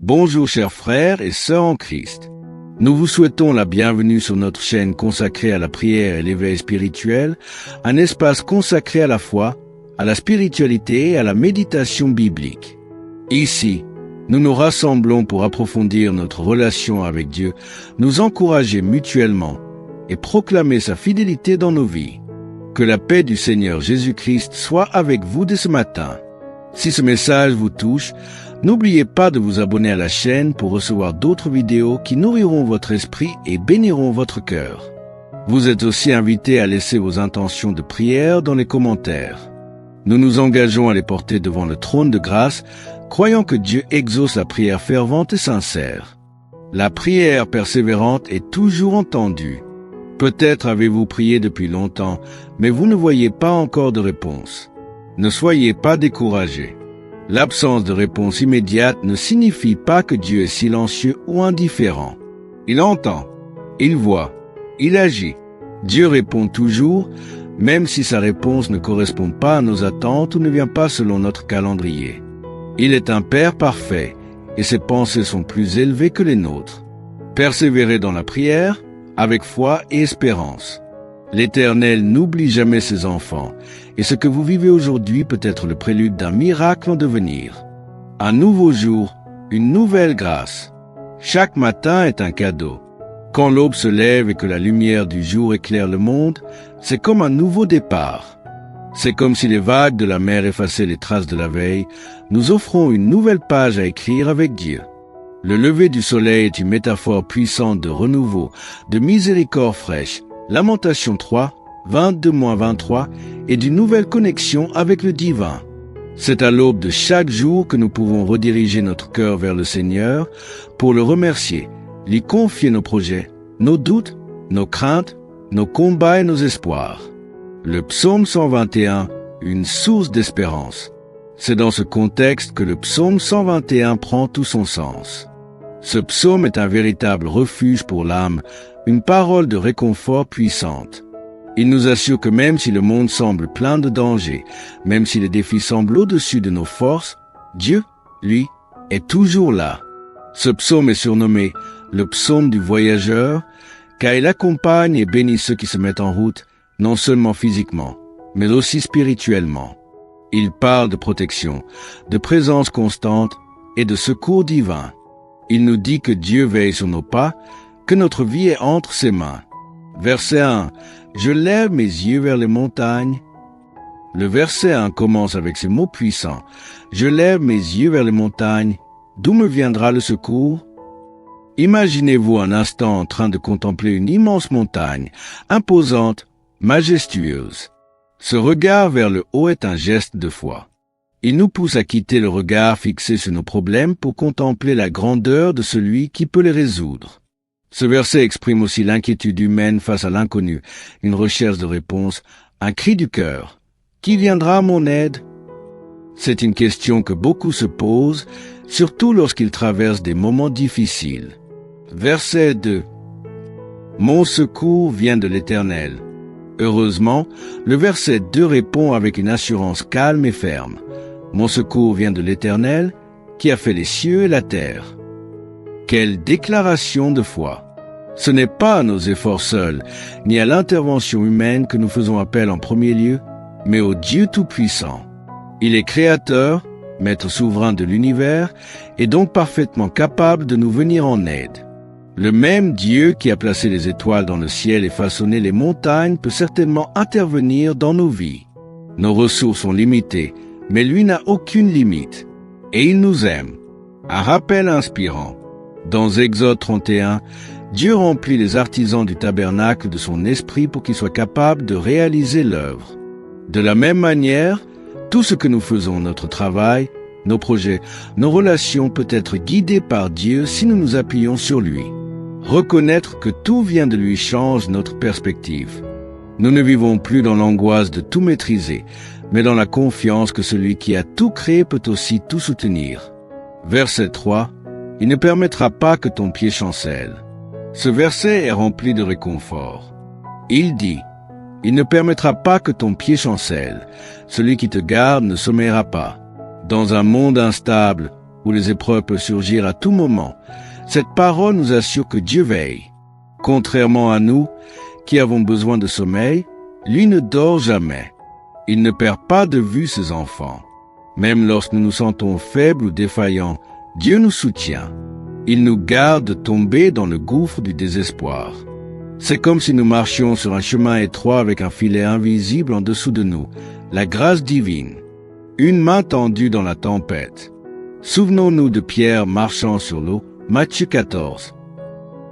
Bonjour chers frères et sœurs en Christ. Nous vous souhaitons la bienvenue sur notre chaîne consacrée à la prière et l'éveil spirituel, un espace consacré à la foi, à la spiritualité et à la méditation biblique. Ici, nous nous rassemblons pour approfondir notre relation avec Dieu, nous encourager mutuellement et proclamer sa fidélité dans nos vies. Que la paix du Seigneur Jésus-Christ soit avec vous dès ce matin. Si ce message vous touche, n'oubliez pas de vous abonner à la chaîne pour recevoir d'autres vidéos qui nourriront votre esprit et béniront votre cœur. Vous êtes aussi invités à laisser vos intentions de prière dans les commentaires. Nous nous engageons à les porter devant le trône de grâce, croyant que Dieu exauce la prière fervente et sincère. La prière persévérante est toujours entendue. Peut-être avez-vous prié depuis longtemps, mais vous ne voyez pas encore de réponse. Ne soyez pas découragés. L'absence de réponse immédiate ne signifie pas que Dieu est silencieux ou indifférent. Il entend, il voit, il agit. Dieu répond toujours, même si sa réponse ne correspond pas à nos attentes ou ne vient pas selon notre calendrier. Il est un Père parfait, et ses pensées sont plus élevées que les nôtres. Persévérez dans la prière, avec foi et espérance. L'Éternel n'oublie jamais ses enfants, et ce que vous vivez aujourd'hui peut être le prélude d'un miracle en devenir. Un nouveau jour, une nouvelle grâce. Chaque matin est un cadeau. Quand l'aube se lève et que la lumière du jour éclaire le monde, c'est comme un nouveau départ. C'est comme si les vagues de la mer effaçaient les traces de la veille. Nous offrons une nouvelle page à écrire avec Dieu. Le lever du soleil est une métaphore puissante de renouveau, de miséricorde fraîche. Lamentation 3, 22-23, et d'une nouvelle connexion avec le divin. C'est à l'aube de chaque jour que nous pouvons rediriger notre cœur vers le Seigneur pour le remercier, lui confier nos projets, nos doutes, nos craintes, nos combats et nos espoirs. Le psaume 121, une source d'espérance. C'est dans ce contexte que le psaume 121 prend tout son sens. Ce psaume est un véritable refuge pour l'âme, une parole de réconfort puissante. Il nous assure que même si le monde semble plein de dangers, même si les défis semblent au-dessus de nos forces, Dieu, lui, est toujours là. Ce psaume est surnommé le psaume du voyageur, car il accompagne et bénit ceux qui se mettent en route, non seulement physiquement, mais aussi spirituellement. Il parle de protection, de présence constante et de secours divin. Il nous dit que Dieu veille sur nos pas, que notre vie est entre ses mains. Verset 1. Je lève mes yeux vers les montagnes. Le verset 1 commence avec ces mots puissants. Je lève mes yeux vers les montagnes. D'où me viendra le secours? Imaginez-vous un instant en train de contempler une immense montagne, imposante, majestueuse. Ce regard vers le haut est un geste de foi. Il nous pousse à quitter le regard fixé sur nos problèmes pour contempler la grandeur de celui qui peut les résoudre. Ce verset exprime aussi l'inquiétude humaine face à l'inconnu, une recherche de réponse, un cri du cœur. Qui viendra à mon aide? C'est une question que beaucoup se posent, surtout lorsqu'ils traversent des moments difficiles. Verset 2. Mon secours vient de l'Éternel. Heureusement, le verset 2 répond avec une assurance calme et ferme. Mon secours vient de l'Éternel, qui a fait les cieux et la terre. Quelle déclaration de foi! Ce n'est pas à nos efforts seuls, ni à l'intervention humaine que nous faisons appel en premier lieu, mais au Dieu Tout-Puissant. Il est créateur, maître souverain de l'univers, et donc parfaitement capable de nous venir en aide. Le même Dieu qui a placé les étoiles dans le ciel et façonné les montagnes peut certainement intervenir dans nos vies. Nos ressources sont limitées, mais lui n'a aucune limite. Et il nous aime. Un rappel inspirant. Dans Exode 31, Dieu remplit les artisans du tabernacle de son esprit pour qu'ils soient capables de réaliser l'œuvre. De la même manière, tout ce que nous faisons, notre travail, nos projets, nos relations peut être guidé par Dieu si nous nous appuyons sur lui. Reconnaître que tout vient de lui change notre perspective. Nous ne vivons plus dans l'angoisse de tout maîtriser, mais dans la confiance que celui qui a tout créé peut aussi tout soutenir. Verset 3. Il ne permettra pas que ton pied chancelle. Ce verset est rempli de réconfort. Il dit, il ne permettra pas que ton pied chancelle. Celui qui te garde ne sommeillera pas. Dans un monde instable, où les épreuves peuvent surgir à tout moment, cette parole nous assure que Dieu veille. Contrairement à nous, qui avons besoin de sommeil, lui ne dort jamais. Il ne perd pas de vue ses enfants. Même lorsque nous nous sentons faibles ou défaillants, Dieu nous soutient. Il nous garde de tomber dans le gouffre du désespoir. C'est comme si nous marchions sur un chemin étroit avec un filet invisible en dessous de nous, la grâce divine. Une main tendue dans la tempête. Souvenons-nous de Pierre marchant sur l'eau, Matthieu 14.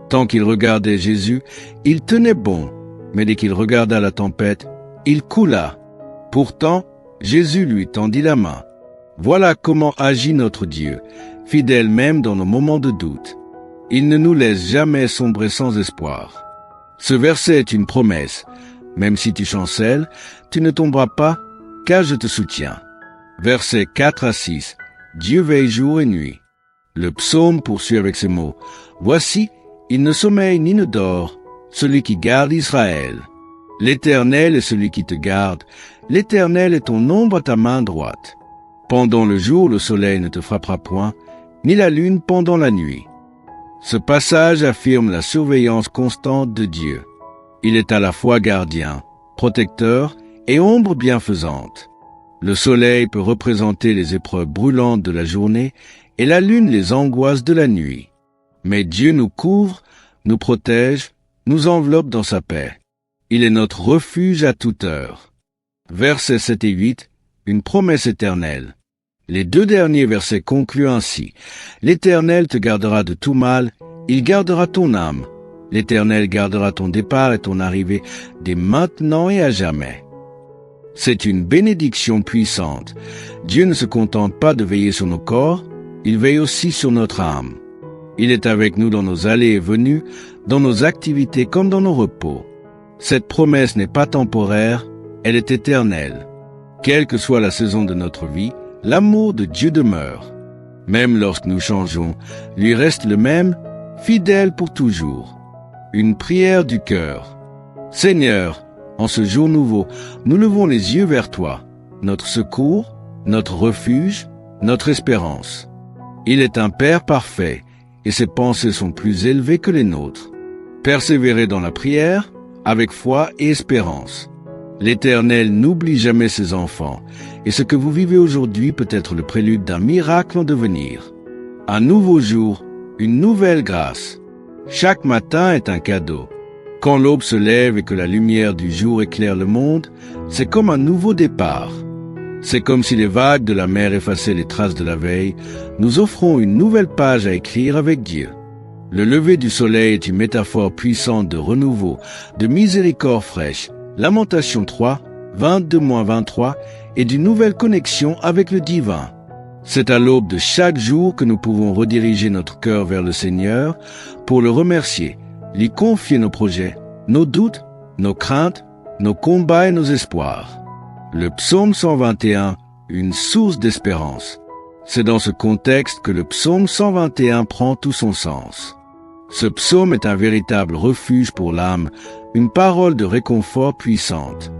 Tant qu'il regardait Jésus, il tenait bon, mais dès qu'il regarda la tempête, il coula. Pourtant, Jésus lui tendit la main. Voilà comment agit notre Dieu, fidèle même dans nos moments de doute. Il ne nous laisse jamais sombrer sans espoir. Ce verset est une promesse. Même si tu chancelles, tu ne tomberas pas, car je te soutiens. Versets 4 à 6. Dieu veille jour et nuit. Le psaume poursuit avec ces mots. Voici, il ne sommeille ni ne dort, celui qui garde Israël. L'Éternel est celui qui te garde. L'Éternel est ton ombre à ta main droite. Pendant le jour, le soleil ne te frappera point, ni la lune pendant la nuit. Ce passage affirme la surveillance constante de Dieu. Il est à la fois gardien, protecteur et ombre bienfaisante. Le soleil peut représenter les épreuves brûlantes de la journée et la lune les angoisses de la nuit. Mais Dieu nous couvre, nous protège, nous enveloppe dans sa paix. Il est notre refuge à toute heure. Versets 7 et 8, une promesse éternelle. Les deux derniers versets concluent ainsi. L'Éternel te gardera de tout mal, il gardera ton âme. L'Éternel gardera ton départ et ton arrivée dès maintenant et à jamais. C'est une bénédiction puissante. Dieu ne se contente pas de veiller sur nos corps, il veille aussi sur notre âme. Il est avec nous dans nos allées et venues, dans nos activités comme dans nos repos. Cette promesse n'est pas temporaire, elle est éternelle. Quelle que soit la saison de notre vie, l'amour de Dieu demeure. Même lorsque nous changeons, lui reste le même, fidèle pour toujours. Une prière du cœur. Seigneur, en ce jour nouveau, nous levons les yeux vers toi, notre secours, notre refuge, notre espérance. Il est un Père parfait, et ses pensées sont plus élevées que les nôtres. Persévérez dans la prière, avec foi et espérance. L'Éternel n'oublie jamais ses enfants, et ce que vous vivez aujourd'hui peut être le prélude d'un miracle en devenir. Un nouveau jour, une nouvelle grâce. Chaque matin est un cadeau. Quand l'aube se lève et que la lumière du jour éclaire le monde, c'est comme un nouveau départ. C'est comme si les vagues de la mer effaçaient les traces de la veille. Nous offrons une nouvelle page à écrire avec Dieu. Le lever du soleil est une métaphore puissante de renouveau, de miséricorde fraîche. Lamentation 3, 22-23, et d'une nouvelle connexion avec le divin. C'est à l'aube de chaque jour que nous pouvons rediriger notre cœur vers le Seigneur pour le remercier, lui confier nos projets, nos doutes, nos craintes, nos combats et nos espoirs. Le psaume 121, une source d'espérance. C'est dans ce contexte que le psaume 121 prend tout son sens. Ce psaume est un véritable refuge pour l'âme, une parole de réconfort puissante.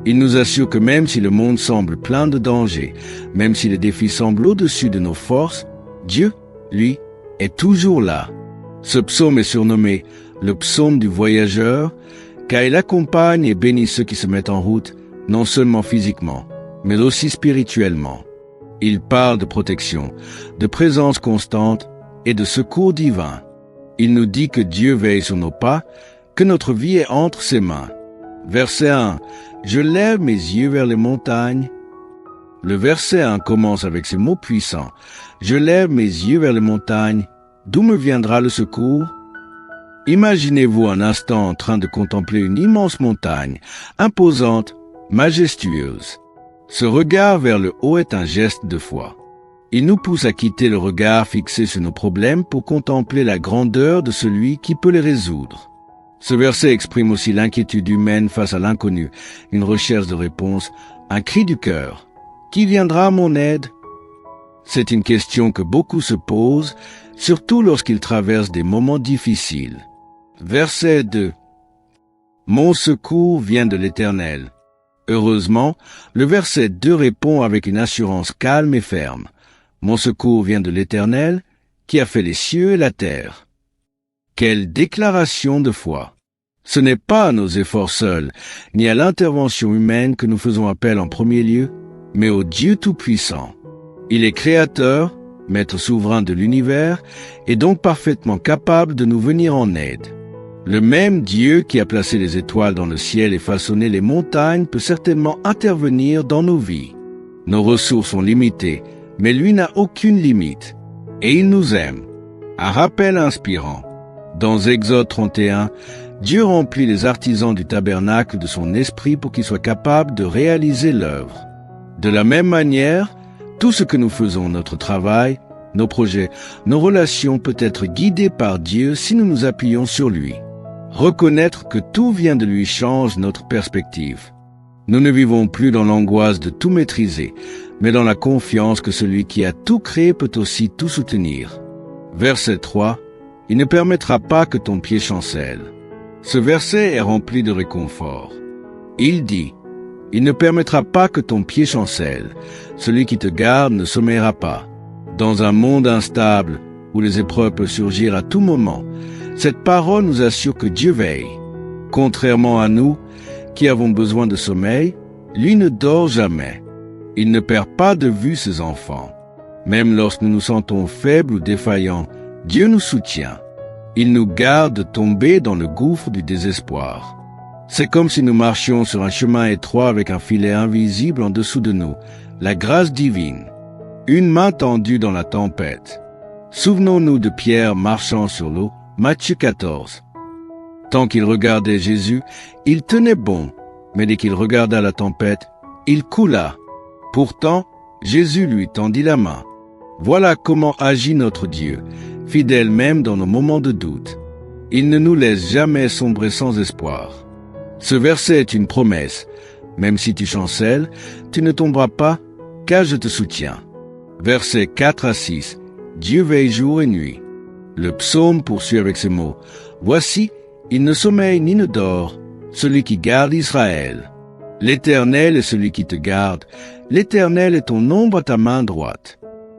Il nous assure que même si le monde semble plein de dangers, même si les défis semblent au-dessus de nos forces, Dieu, lui, est toujours là. Ce psaume est surnommé le psaume du voyageur, car il accompagne et bénit ceux qui se mettent en route, non seulement physiquement, mais aussi spirituellement. Il parle de protection, de présence constante et de secours divin. Il nous dit que Dieu veille sur nos pas, que notre vie est entre ses mains. Verset 1. Je lève mes yeux vers les montagnes. Le verset 1 commence avec ces mots puissants. Je lève mes yeux vers les montagnes. D'où me viendra le secours? Imaginez-vous un instant en train de contempler une immense montagne, imposante, majestueuse. Ce regard vers le haut est un geste de foi. Il nous pousse à quitter le regard fixé sur nos problèmes pour contempler la grandeur de celui qui peut les résoudre. Ce verset exprime aussi l'inquiétude humaine face à l'inconnu, une recherche de réponse, un cri du cœur. Qui viendra à mon aide? C'est une question que beaucoup se posent, surtout lorsqu'ils traversent des moments difficiles. Verset 2. Mon secours vient de l'Éternel. Heureusement, le verset 2 répond avec une assurance calme et ferme. Mon secours vient de l'Éternel, qui a fait les cieux et la terre. Quelle déclaration de foi! Ce n'est pas à nos efforts seuls, ni à l'intervention humaine que nous faisons appel en premier lieu, mais au Dieu Tout-Puissant. Il est créateur, maître souverain de l'univers, et donc parfaitement capable de nous venir en aide. Le même Dieu qui a placé les étoiles dans le ciel et façonné les montagnes peut certainement intervenir dans nos vies. Nos ressources sont limitées, mais lui n'a aucune limite. Et il nous aime. Un rappel inspirant. Dans Exode 31, Dieu remplit les artisans du tabernacle de son esprit pour qu'ils soient capables de réaliser l'œuvre. De la même manière, tout ce que nous faisons, notre travail, nos projets, nos relations peut être guidé par Dieu si nous nous appuyons sur lui. Reconnaître que tout vient de lui change notre perspective. Nous ne vivons plus dans l'angoisse de tout maîtriser, mais dans la confiance que celui qui a tout créé peut aussi tout soutenir. Verset 3. Il ne permettra pas que ton pied chancelle. Ce verset est rempli de réconfort. Il dit, il ne permettra pas que ton pied chancelle. Celui qui te garde ne sommeillera pas. Dans un monde instable, où les épreuves peuvent surgir à tout moment, cette parole nous assure que Dieu veille. Contrairement à nous, qui avons besoin de sommeil, lui ne dort jamais. Il ne perd pas de vue ses enfants. Même lorsque nous nous sentons faibles ou défaillants, Dieu nous soutient. Il nous garde de tomber dans le gouffre du désespoir. C'est comme si nous marchions sur un chemin étroit avec un filet invisible en dessous de nous, la grâce divine. Une main tendue dans la tempête. Souvenons-nous de Pierre marchant sur l'eau, Matthieu 14. Tant qu'il regardait Jésus, il tenait bon, mais dès qu'il regarda la tempête, il coula. Pourtant, Jésus lui tendit la main. Voilà comment agit notre Dieu, fidèle même dans nos moments de doute. Il ne nous laisse jamais sombrer sans espoir. Ce verset est une promesse. Même si tu chancelles, tu ne tomberas pas, car je te soutiens. Versets 4 à 6. Dieu veille jour et nuit. Le psaume poursuit avec ces mots. Voici, il ne sommeille ni ne dort, celui qui garde Israël. L'Éternel est celui qui te garde. L'Éternel est ton ombre à ta main droite.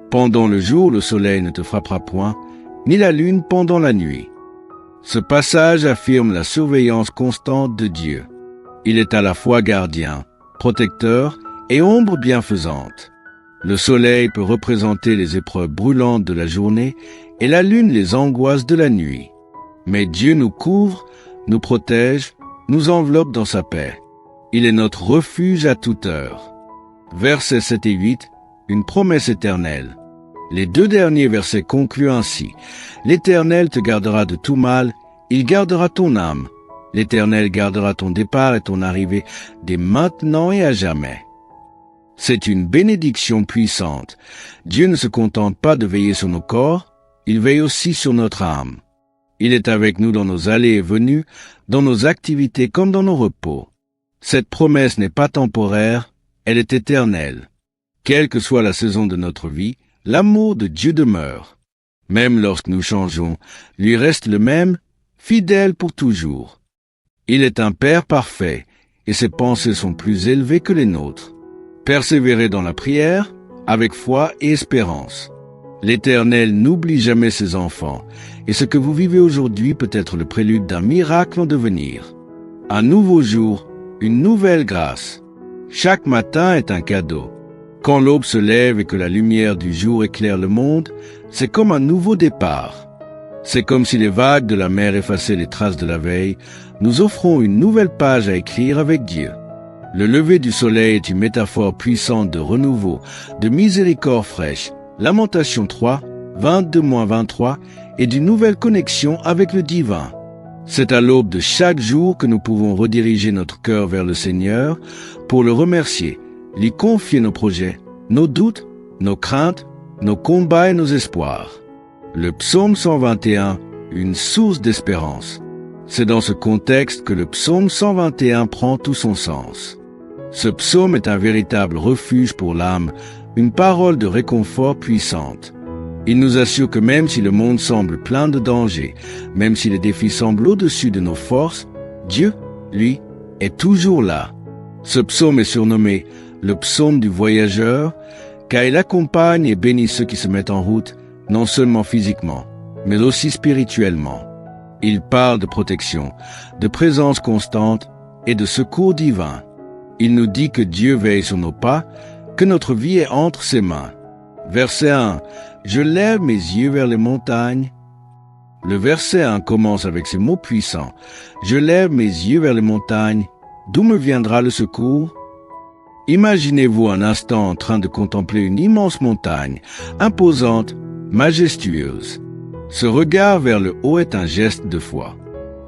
Pendant le jour, le soleil ne te frappera point, ni la lune pendant la nuit. Ce passage affirme la surveillance constante de Dieu. Il est à la fois gardien, protecteur et ombre bienfaisante. Le soleil peut représenter les épreuves brûlantes de la journée et la lune les angoisses de la nuit. Mais Dieu nous couvre, nous protège, nous enveloppe dans sa paix. Il est notre refuge à toute heure. Versets 7 et 8, une promesse éternelle. Les deux derniers versets concluent ainsi. L'Éternel te gardera de tout mal, il gardera ton âme. L'Éternel gardera ton départ et ton arrivée dès maintenant et à jamais. C'est une bénédiction puissante. Dieu ne se contente pas de veiller sur nos corps, il veille aussi sur notre âme. Il est avec nous dans nos allées et venues, dans nos activités comme dans nos repos. Cette promesse n'est pas temporaire, elle est éternelle. Quelle que soit la saison de notre vie, l'amour de Dieu demeure. Même lorsque nous changeons, lui reste le même, fidèle pour toujours. Il est un Père parfait, et ses pensées sont plus élevées que les nôtres. Persévérez dans la prière, avec foi et espérance. L'Éternel n'oublie jamais ses enfants, et ce que vous vivez aujourd'hui peut être le prélude d'un miracle en devenir. Un nouveau jour, une nouvelle grâce. Chaque matin est un cadeau. Quand l'aube se lève et que la lumière du jour éclaire le monde, c'est comme un nouveau départ. C'est comme si les vagues de la mer effaçaient les traces de la veille. Nous offrons une nouvelle page à écrire avec Dieu. Le lever du soleil est une métaphore puissante de renouveau, de miséricorde fraîche. Lamentation 3, 22-23, et d'une nouvelle connexion avec le divin. C'est à l'aube de chaque jour que nous pouvons rediriger notre cœur vers le Seigneur pour le remercier, lui confier nos projets, nos doutes, nos craintes, nos combats et nos espoirs. Le psaume 121, une source d'espérance. C'est dans ce contexte que le psaume 121 prend tout son sens. Ce psaume est un véritable refuge pour l'âme, une parole de réconfort puissante. Il nous assure que même si le monde semble plein de dangers, même si les défis semblent au-dessus de nos forces, Dieu, lui, est toujours là. Ce psaume est surnommé le psaume du voyageur, car il accompagne et bénit ceux qui se mettent en route, non seulement physiquement, mais aussi spirituellement. Il parle de protection, de présence constante et de secours divin. Il nous dit que Dieu veille sur nos pas, que notre vie est entre ses mains. Verset 1. Je lève mes yeux vers les montagnes. Le verset 1 commence avec ces mots puissants. Je lève mes yeux vers les montagnes. D'où me viendra le secours? Imaginez-vous un instant en train de contempler une immense montagne, imposante, majestueuse. Ce regard vers le haut est un geste de foi.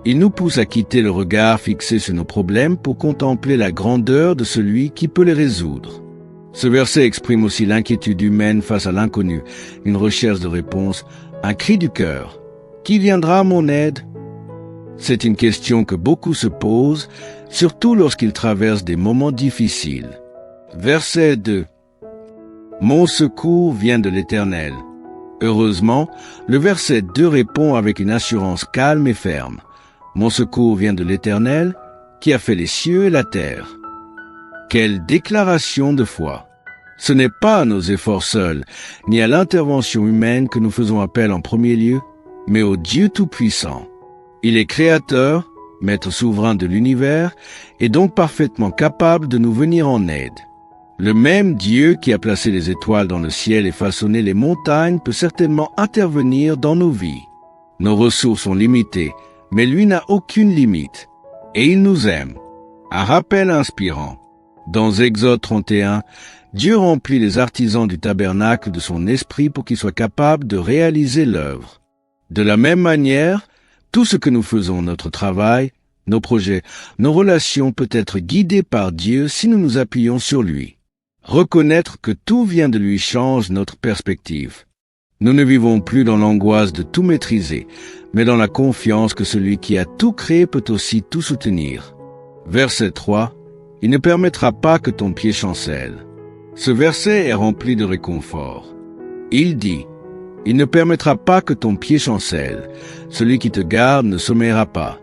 Il nous pousse à quitter le regard fixé sur nos problèmes pour contempler la grandeur de celui qui peut les résoudre. Ce verset exprime aussi l'inquiétude humaine face à l'inconnu, une recherche de réponse, un cri du cœur. Qui viendra à mon aide? C'est une question que beaucoup se posent, surtout lorsqu'ils traversent des moments difficiles. Verset 2. Mon secours vient de l'Éternel. Heureusement, le verset 2 répond avec une assurance calme et ferme. Mon secours vient de l'Éternel, qui a fait les cieux et la terre. Quelle déclaration de foi! Ce n'est pas à nos efforts seuls, ni à l'intervention humaine que nous faisons appel en premier lieu, mais au Dieu Tout-Puissant. Il est créateur, maître souverain de l'univers, et donc parfaitement capable de nous venir en aide. Le même Dieu qui a placé les étoiles dans le ciel et façonné les montagnes peut certainement intervenir dans nos vies. Nos ressources sont limitées, mais lui n'a aucune limite. Et il nous aime. Un rappel inspirant. Dans Exode 31, Dieu remplit les artisans du tabernacle de son esprit pour qu'ils soient capables de réaliser l'œuvre. De la même manière, tout ce que nous faisons, notre travail, nos projets, nos relations peut être guidé par Dieu si nous nous appuyons sur lui. Reconnaître que tout vient de lui change notre perspective. Nous ne vivons plus dans l'angoisse de tout maîtriser, mais dans la confiance que celui qui a tout créé peut aussi tout soutenir. Verset 3. Il ne permettra pas que ton pied chancelle. Ce verset est rempli de réconfort. Il dit, il ne permettra pas que ton pied chancelle. Celui qui te garde ne sommeillera pas.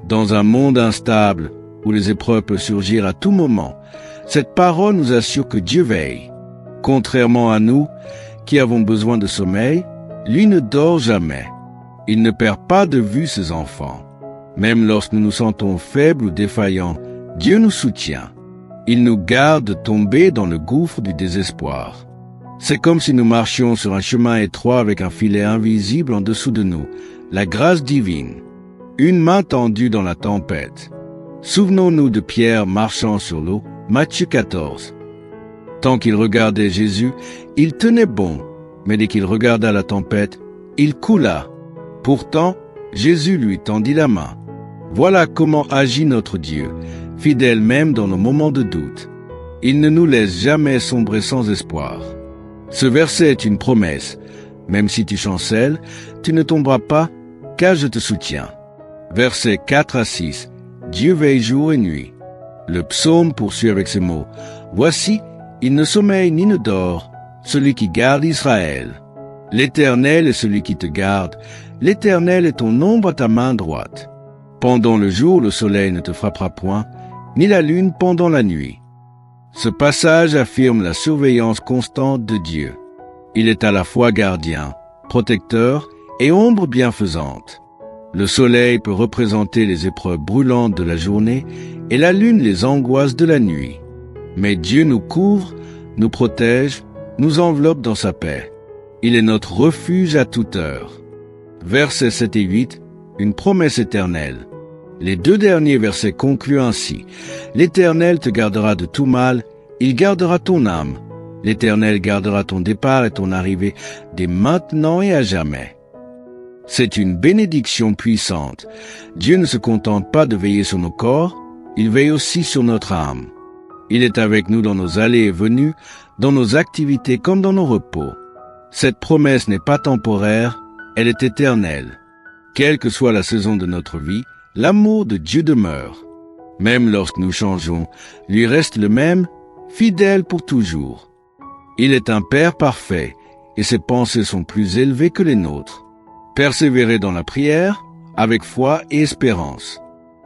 Dans un monde instable, où les épreuves peuvent surgir à tout moment, cette parole nous assure que Dieu veille. Contrairement à nous, qui avons besoin de sommeil, lui ne dort jamais. Il ne perd pas de vue ses enfants. Même lorsque nous nous sentons faibles ou défaillants, Dieu nous soutient. Il nous garde de tomber dans le gouffre du désespoir. C'est comme si nous marchions sur un chemin étroit avec un filet invisible en dessous de nous, la grâce divine. Une main tendue dans la tempête. Souvenons-nous de Pierre marchant sur l'eau, Matthieu 14. Tant qu'il regardait Jésus, il tenait bon, mais dès qu'il regarda la tempête, il coula. Pourtant, Jésus lui tendit la main. Voilà comment agit notre Dieu, fidèle même dans nos moments de doute. Il ne nous laisse jamais sombrer sans espoir. Ce verset est une promesse. Même si tu chancelles, tu ne tomberas pas, car je te soutiens. Versets 4 à 6. Dieu veille jour et nuit. Le psaume poursuit avec ces mots. Voici, il ne sommeille ni ne dort, celui qui garde Israël. L'Éternel est celui qui te garde. L'Éternel est ton ombre à ta main droite. Pendant le jour, le soleil ne te frappera point, ni la lune pendant la nuit. Ce passage affirme la surveillance constante de Dieu. Il est à la fois gardien, protecteur et ombre bienfaisante. Le soleil peut représenter les épreuves brûlantes de la journée et la lune les angoisses de la nuit. Mais Dieu nous couvre, nous protège, nous enveloppe dans sa paix. Il est notre refuge à toute heure. Versets 7 et 8, une promesse éternelle. Les deux derniers versets concluent ainsi. L'Éternel te gardera de tout mal, il gardera ton âme. L'Éternel gardera ton départ et ton arrivée dès maintenant et à jamais. C'est une bénédiction puissante. Dieu ne se contente pas de veiller sur nos corps, il veille aussi sur notre âme. Il est avec nous dans nos allées et venues, dans nos activités comme dans nos repos. Cette promesse n'est pas temporaire, elle est éternelle. Quelle que soit la saison de notre vie, l'amour de Dieu demeure. Même lorsque nous changeons, lui reste le même, fidèle pour toujours. Il est un Père parfait, et ses pensées sont plus élevées que les nôtres. Persévérez dans la prière, avec foi et espérance.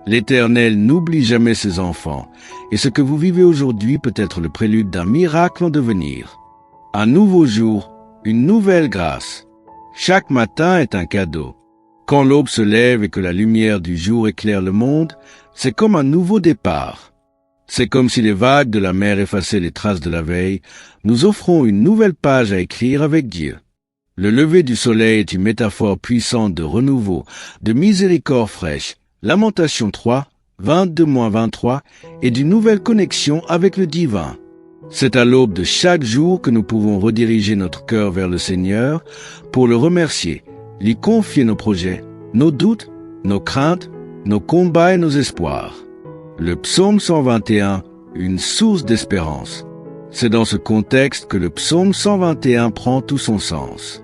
L'Éternel n'oublie jamais ses enfants, et ce que vous vivez aujourd'hui peut être le prélude d'un miracle en devenir. Un nouveau jour, une nouvelle grâce. Chaque matin est un cadeau. Quand l'aube se lève et que la lumière du jour éclaire le monde, c'est comme un nouveau départ. C'est comme si les vagues de la mer effaçaient les traces de la veille. Nous offrons une nouvelle page à écrire avec Dieu. Le lever du soleil est une métaphore puissante de renouveau, de miséricorde fraîche. Lamentation 3, 22-23, et d'une nouvelle connexion avec le divin. C'est à l'aube de chaque jour que nous pouvons rediriger notre cœur vers le Seigneur pour le remercier, lui confier nos projets, nos doutes, nos craintes, nos combats et nos espoirs. Le psaume 121, une source d'espérance. C'est dans ce contexte que le psaume 121 prend tout son sens.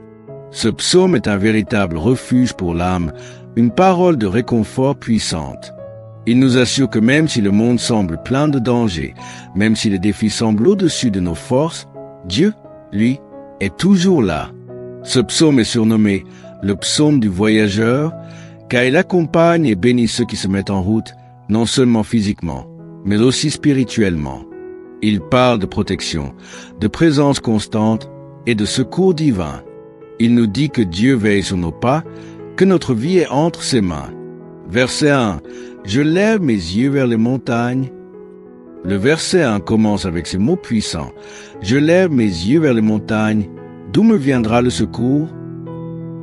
Ce psaume est un véritable refuge pour l'âme, une parole de réconfort puissante. Il nous assure que même si le monde semble plein de dangers, même si les défis semblent au-dessus de nos forces, Dieu, lui, est toujours là. Ce psaume est surnommé le psaume du voyageur, car il accompagne et bénit ceux qui se mettent en route, non seulement physiquement, mais aussi spirituellement. Il parle de protection, de présence constante et de secours divin. Il nous dit que Dieu veille sur nos pas, que notre vie est entre ses mains. Verset 1. Je lève mes yeux vers les montagnes. Le verset 1 commence avec ces mots puissants. Je lève mes yeux vers les montagnes. D'où me viendra le secours?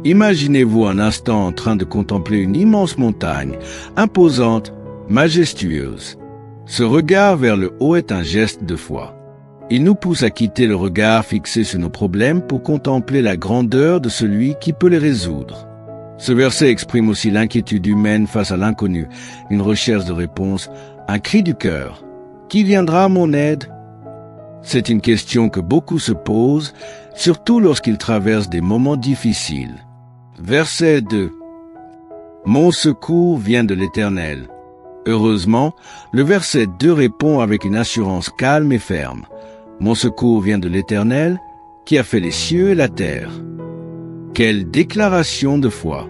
Imaginez-vous un instant en train de contempler une immense montagne, imposante, majestueuse. Ce regard vers le haut est un geste de foi. Il nous pousse à quitter le regard fixé sur nos problèmes pour contempler la grandeur de celui qui peut les résoudre. Ce verset exprime aussi l'inquiétude humaine face à l'inconnu, une recherche de réponse, un cri du cœur. Qui viendra à mon aide? C'est une question que beaucoup se posent, surtout lorsqu'ils traversent des moments difficiles. Verset 2. Mon secours vient de l'Éternel. Heureusement, le verset 2 répond avec une assurance calme et ferme. Mon secours vient de l'Éternel, qui a fait les cieux et la terre. Quelle déclaration de foi!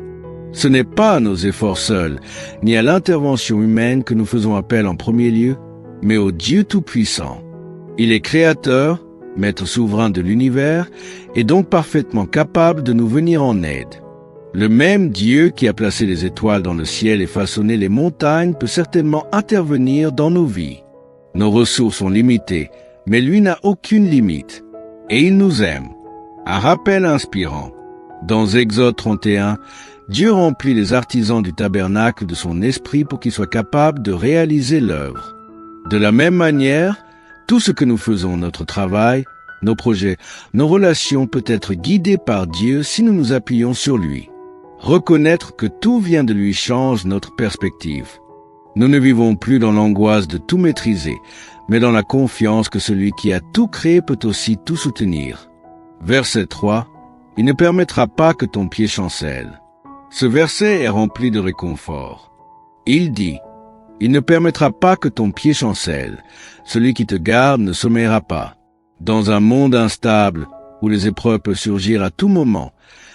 Ce n'est pas à nos efforts seuls, ni à l'intervention humaine que nous faisons appel en premier lieu, mais au Dieu Tout-Puissant. Il est créateur, maître souverain de l'univers, et donc parfaitement capable de nous venir en aide. Le même Dieu qui a placé les étoiles dans le ciel et façonné les montagnes peut certainement intervenir dans nos vies. Nos ressources sont limitées, mais lui n'a aucune limite. Et il nous aime. Un rappel inspirant. Dans Exode 31, Dieu remplit les artisans du tabernacle de son esprit pour qu'ils soient capables de réaliser l'œuvre. De la même manière, tout ce que nous faisons, notre travail, nos projets, nos relations peut être guidé par Dieu si nous nous appuyons sur lui. Reconnaître que tout vient de lui change notre perspective. Nous ne vivons plus dans l'angoisse de tout maîtriser, mais dans la confiance que celui qui a tout créé peut aussi tout soutenir. Verset 3. Il ne permettra pas que ton pied chancelle. Ce verset est rempli de réconfort. Il dit, il ne permettra pas que ton pied chancelle. Celui qui te garde ne sommeillera pas. Dans un monde instable, où les épreuves peuvent surgir à tout moment,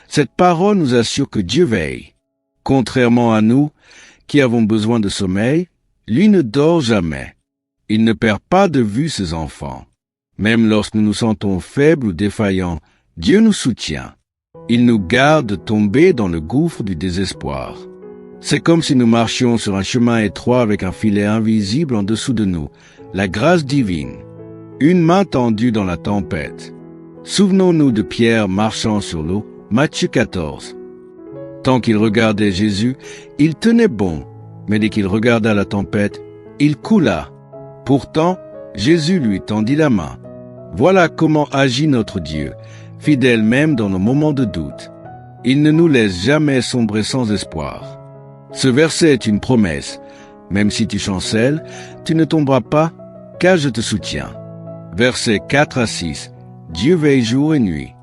cette parole nous assure que Dieu veille. Contrairement à nous, qui avons besoin de sommeil, lui ne dort jamais. Il ne perd pas de vue ses enfants. Même lorsque nous nous sentons faibles ou défaillants, Dieu nous soutient. Il nous garde de tomber dans le gouffre du désespoir. C'est comme si nous marchions sur un chemin étroit avec un filet invisible en dessous de nous, la grâce divine. Une main tendue dans la tempête. Souvenons-nous de Pierre marchant sur l'eau, Matthieu 14. Tant qu'il regardait Jésus, il tenait bon, mais dès qu'il regarda la tempête, il coula. Pourtant, Jésus lui tendit la main. Voilà comment agit notre Dieu, fidèle même dans nos moments de doute. Il ne nous laisse jamais sombrer sans espoir. Ce verset est une promesse. Même si tu chancelles, tu ne tomberas pas, car je te soutiens. Versets 4 à 6. Dieu veille jour et nuit.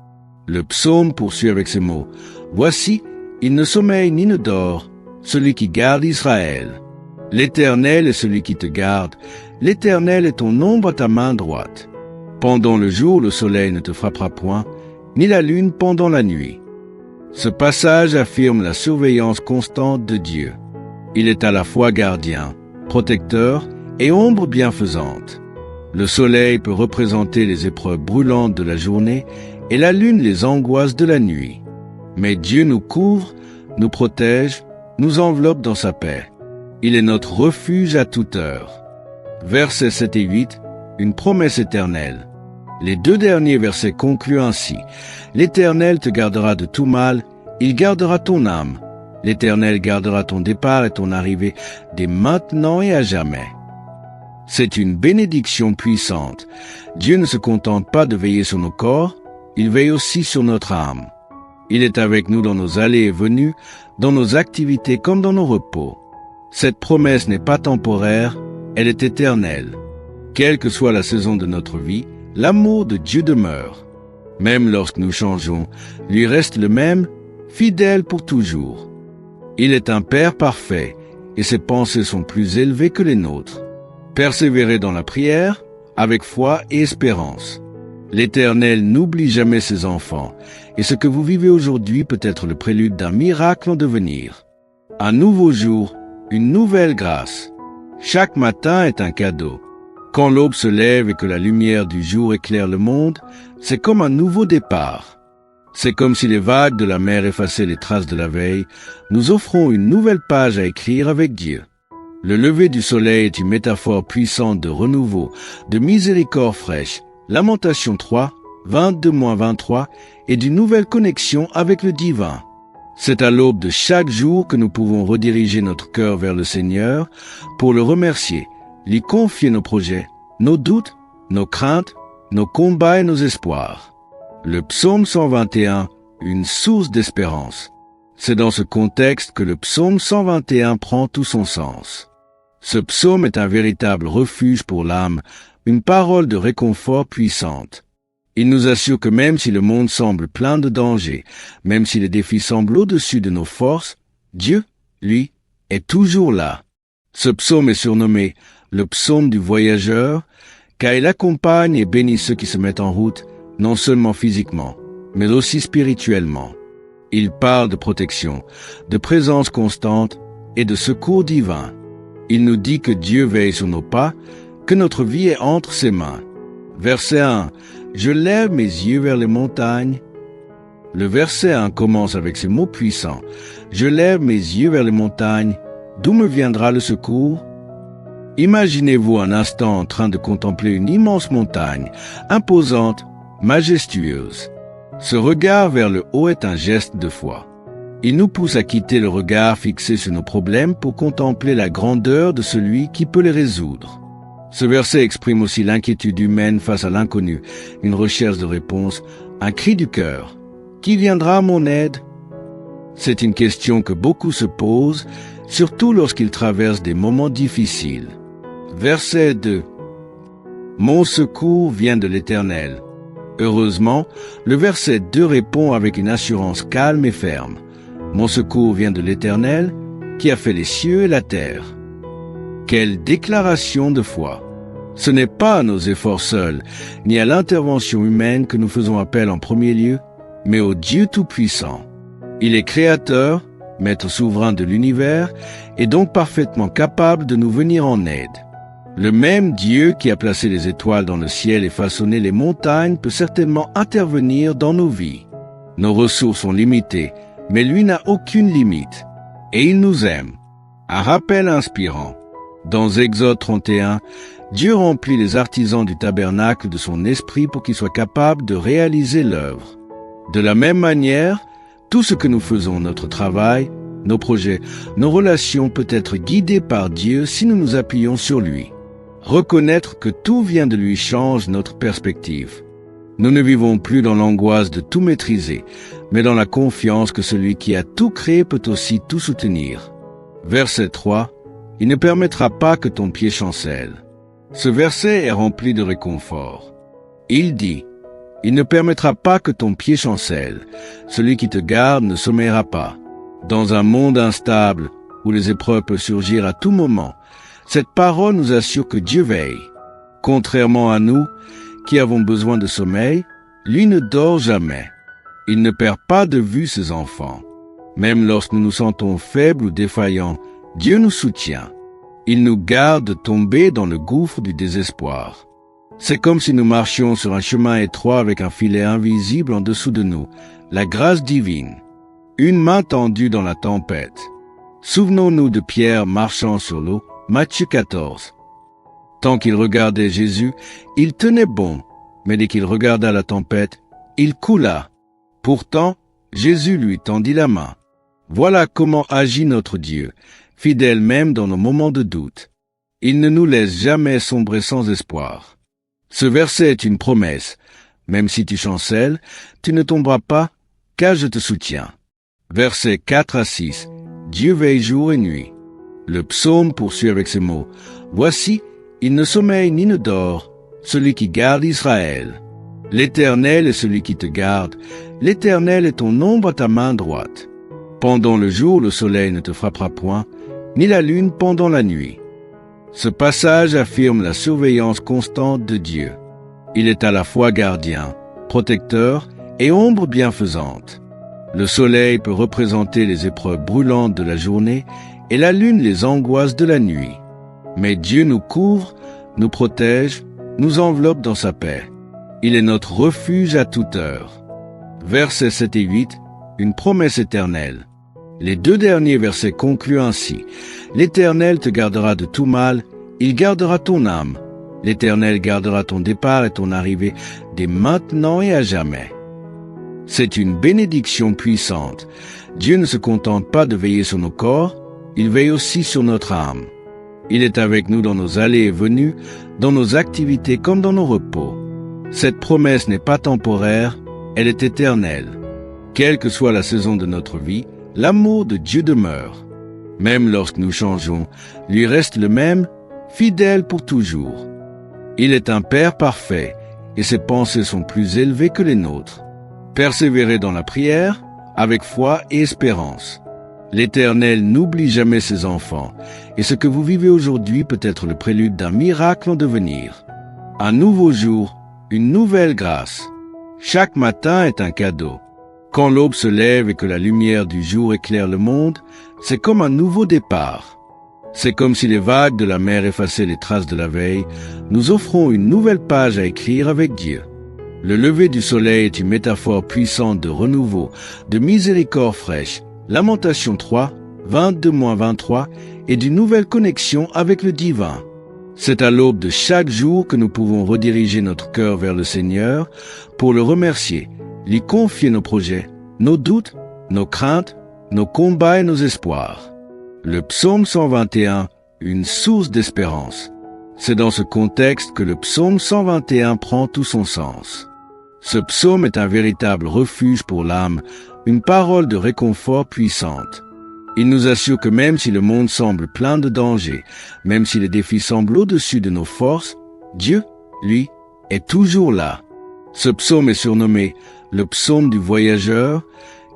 Le psaume poursuit avec ces mots. Voici, il ne sommeille ni ne dort, celui qui garde Israël. L'Éternel est celui qui te garde. L'Éternel est ton ombre à ta main droite. Pendant le jour, le soleil ne te frappera point, ni la lune pendant la nuit. Ce passage affirme la surveillance constante de Dieu. Il est à la fois gardien, protecteur et ombre bienfaisante. Le soleil peut représenter les épreuves brûlantes de la journée et la lune les angoisses de la nuit. Mais Dieu nous couvre, nous protège, nous enveloppe dans sa paix. Il est notre refuge à toute heure. Versets 7 et 8, une promesse éternelle. Les 2 derniers versets concluent ainsi. L'Éternel te gardera de tout mal, il gardera ton âme. L'Éternel gardera ton départ et ton arrivée dès maintenant et à jamais. C'est une bénédiction puissante. Dieu ne se contente pas de veiller sur nos corps, il veille aussi sur notre âme. Il est avec nous dans nos allées et venues, dans nos activités comme dans nos repos. Cette promesse n'est pas temporaire, elle est éternelle. Quelle que soit la saison de notre vie, l'amour de Dieu demeure. Même lorsque nous changeons, lui reste le même, fidèle pour toujours. Il est un Père parfait, et ses pensées sont plus élevées que les nôtres. Persévérez dans la prière, avec foi et espérance. L'Éternel n'oublie jamais ses enfants, et ce que vous vivez aujourd'hui peut être le prélude d'un miracle en devenir. Un nouveau jour, une nouvelle grâce. Chaque matin est un cadeau. Quand l'aube se lève et que la lumière du jour éclaire le monde, c'est comme un nouveau départ. C'est comme si les vagues de la mer effaçaient les traces de la veille. Nous offrons une nouvelle page à écrire avec Dieu. Le lever du soleil est une métaphore puissante de renouveau, de miséricorde fraîche. Lamentation 3, 22-23, et d'une nouvelle connexion avec le divin. C'est à l'aube de chaque jour que nous pouvons rediriger notre cœur vers le Seigneur pour le remercier, lui confier nos projets, nos doutes, nos craintes, nos combats et nos espoirs. Le psaume 121, une source d'espérance. C'est dans ce contexte que le psaume 121 prend tout son sens. Ce psaume est un véritable refuge pour l'âme, une parole de réconfort puissante. Il nous assure que même si le monde semble plein de dangers, même si les défis semblent au-dessus de nos forces, Dieu, lui, est toujours là. Ce psaume est surnommé le psaume du voyageur, car il accompagne et bénit ceux qui se mettent en route, non seulement physiquement, mais aussi spirituellement. Il parle de protection, de présence constante et de secours divin. Il nous dit que Dieu veille sur nos pas, que notre vie est entre ses mains. Verset 1. Je lève mes yeux vers les montagnes. Le verset 1 commence avec ces mots puissants. Je lève mes yeux vers les montagnes. D'où me viendra le secours? Imaginez-vous un instant en train de contempler une immense montagne, imposante, majestueuse. Ce regard vers le haut est un geste de foi. Il nous pousse à quitter le regard fixé sur nos problèmes pour contempler la grandeur de celui qui peut les résoudre. Ce verset exprime aussi l'inquiétude humaine face à l'inconnu, une recherche de réponse, un cri du cœur. Qui viendra à mon aide? C'est une question que beaucoup se posent, surtout lorsqu'ils traversent des moments difficiles. Verset 2. Mon secours vient de l'Éternel. Heureusement, le verset 2 répond avec une assurance calme et ferme. Mon secours vient de l'Éternel, qui a fait les cieux et la terre. Quelle déclaration de foi! Ce n'est pas à nos efforts seuls, ni à l'intervention humaine que nous faisons appel en premier lieu, mais au Dieu Tout-Puissant. Il est créateur, maître souverain de l'univers, et donc parfaitement capable de nous venir en aide. Le même Dieu qui a placé les étoiles dans le ciel et façonné les montagnes peut certainement intervenir dans nos vies. Nos ressources sont limitées, mais lui n'a aucune limite. Et il nous aime. Un rappel inspirant. Dans Exode 31, Dieu remplit les artisans du tabernacle de son esprit pour qu'ils soient capables de réaliser l'œuvre. De la même manière, tout ce que nous faisons, notre travail, nos projets, nos relations peut être guidé par Dieu si nous nous appuyons sur lui. Reconnaître que tout vient de lui change notre perspective. Nous ne vivons plus dans l'angoisse de tout maîtriser, mais dans la confiance que celui qui a tout créé peut aussi tout soutenir. Verset 3. Il ne permettra pas que ton pied chancelle. Ce verset est rempli de réconfort. Il dit, il ne permettra pas que ton pied chancelle. Celui qui te garde ne sommeillera pas. Dans un monde instable, où les épreuves peuvent surgir à tout moment, cette parole nous assure que Dieu veille. Contrairement à nous, qui avons besoin de sommeil, lui ne dort jamais. Il ne perd pas de vue ses enfants. Même lorsque nous nous sentons faibles ou défaillants, Dieu nous soutient. Il nous garde de tomber dans le gouffre du désespoir. C'est comme si nous marchions sur un chemin étroit avec un filet invisible en dessous de nous, la grâce divine. Une main tendue dans la tempête. Souvenons-nous de Pierre marchant sur l'eau, Matthieu 14. Tant qu'il regardait Jésus, il tenait bon, mais dès qu'il regarda la tempête, il coula. Pourtant, Jésus lui tendit la main. Voilà comment agit notre Dieu, fidèle même dans nos moments de doute. Il ne nous laisse jamais sombrer sans espoir. Ce verset est une promesse. Même si tu chancelles, tu ne tomberas pas, car je te soutiens. Versets 4 à 6. Dieu veille jour et nuit. Le psaume poursuit avec ces mots. Voici, il ne sommeille ni ne dort, celui qui garde Israël. L'Éternel est celui qui te garde. L'Éternel est ton ombre à ta main droite. Pendant le jour, le soleil ne te frappera point, ni la lune pendant la nuit. Ce passage affirme la surveillance constante de Dieu. Il est à la fois gardien, protecteur et ombre bienfaisante. Le soleil peut représenter les épreuves brûlantes de la journée et la lune les angoisses de la nuit. Mais Dieu nous couvre, nous protège, nous enveloppe dans sa paix. Il est notre refuge à toute heure. Versets 7 et 8, une promesse éternelle. Les deux derniers versets concluent ainsi. L'Éternel te gardera de tout mal, il gardera ton âme. L'Éternel gardera ton départ et ton arrivée dès maintenant et à jamais. C'est une bénédiction puissante. Dieu ne se contente pas de veiller sur nos corps, il veille aussi sur notre âme. Il est avec nous dans nos allées et venues, dans nos activités comme dans nos repos. Cette promesse n'est pas temporaire, elle est éternelle. Quelle que soit la saison de notre vie, l'amour de Dieu demeure. Même lorsque nous changeons, lui reste le même, fidèle pour toujours. Il est un Père parfait, et ses pensées sont plus élevées que les nôtres. Persévérez dans la prière, avec foi et espérance. L'Éternel n'oublie jamais ses enfants, et ce que vous vivez aujourd'hui peut être le prélude d'un miracle en devenir. Un nouveau jour, une nouvelle grâce. Chaque matin est un cadeau. Quand l'aube se lève et que la lumière du jour éclaire le monde, c'est comme un nouveau départ. C'est comme si les vagues de la mer effaçaient les traces de la veille. Nous offrons une nouvelle page à écrire avec Dieu. Le lever du soleil est une métaphore puissante de renouveau, de miséricorde fraîche. Lamentation 3, 22-23, et d'une nouvelle connexion avec le divin. C'est à l'aube de chaque jour que nous pouvons rediriger notre cœur vers le Seigneur pour le remercier, lui confier nos projets, nos doutes, nos craintes, nos combats et nos espoirs. Le psaume 121, une source d'espérance. C'est dans ce contexte que le psaume 121 prend tout son sens. Ce psaume est un véritable refuge pour l'âme, une parole de réconfort puissante. Il nous assure que même si le monde semble plein de dangers, même si les défis semblent au-dessus de nos forces, Dieu, lui, est toujours là. Ce psaume est surnommé le psaume du voyageur,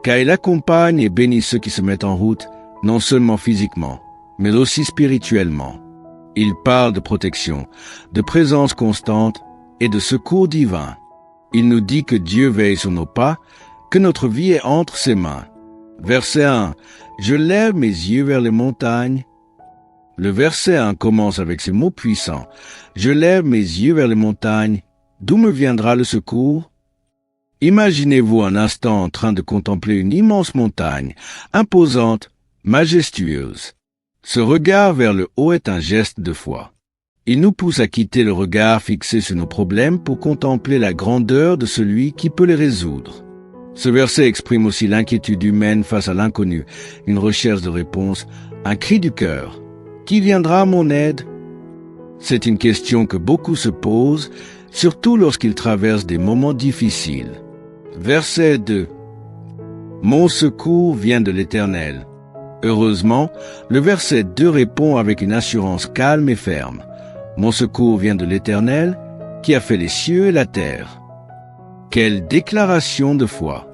car il accompagne et bénit ceux qui se mettent en route, non seulement physiquement, mais aussi spirituellement. Il parle de protection, de présence constante et de secours divin. Il nous dit que Dieu veille sur nos pas, que notre vie est entre ses mains. Verset 1. Je lève mes yeux vers les montagnes. Le verset 1 commence avec ces mots puissants. Je lève mes yeux vers les montagnes. D'où me viendra le secours? Imaginez-vous un instant en train de contempler une immense montagne, imposante, majestueuse. Ce regard vers le haut est un geste de foi. Il nous pousse à quitter le regard fixé sur nos problèmes pour contempler la grandeur de celui qui peut les résoudre. Ce verset exprime aussi l'inquiétude humaine face à l'inconnu, une recherche de réponse, un cri du cœur. Qui viendra à mon aide? C'est une question que beaucoup se posent, surtout lorsqu'ils traversent des moments difficiles. Verset 2. Mon secours vient de l'Éternel. Heureusement, le verset 2 répond avec une assurance calme et ferme. Mon secours vient de l'Éternel, qui a fait les cieux et la terre. Quelle déclaration de foi!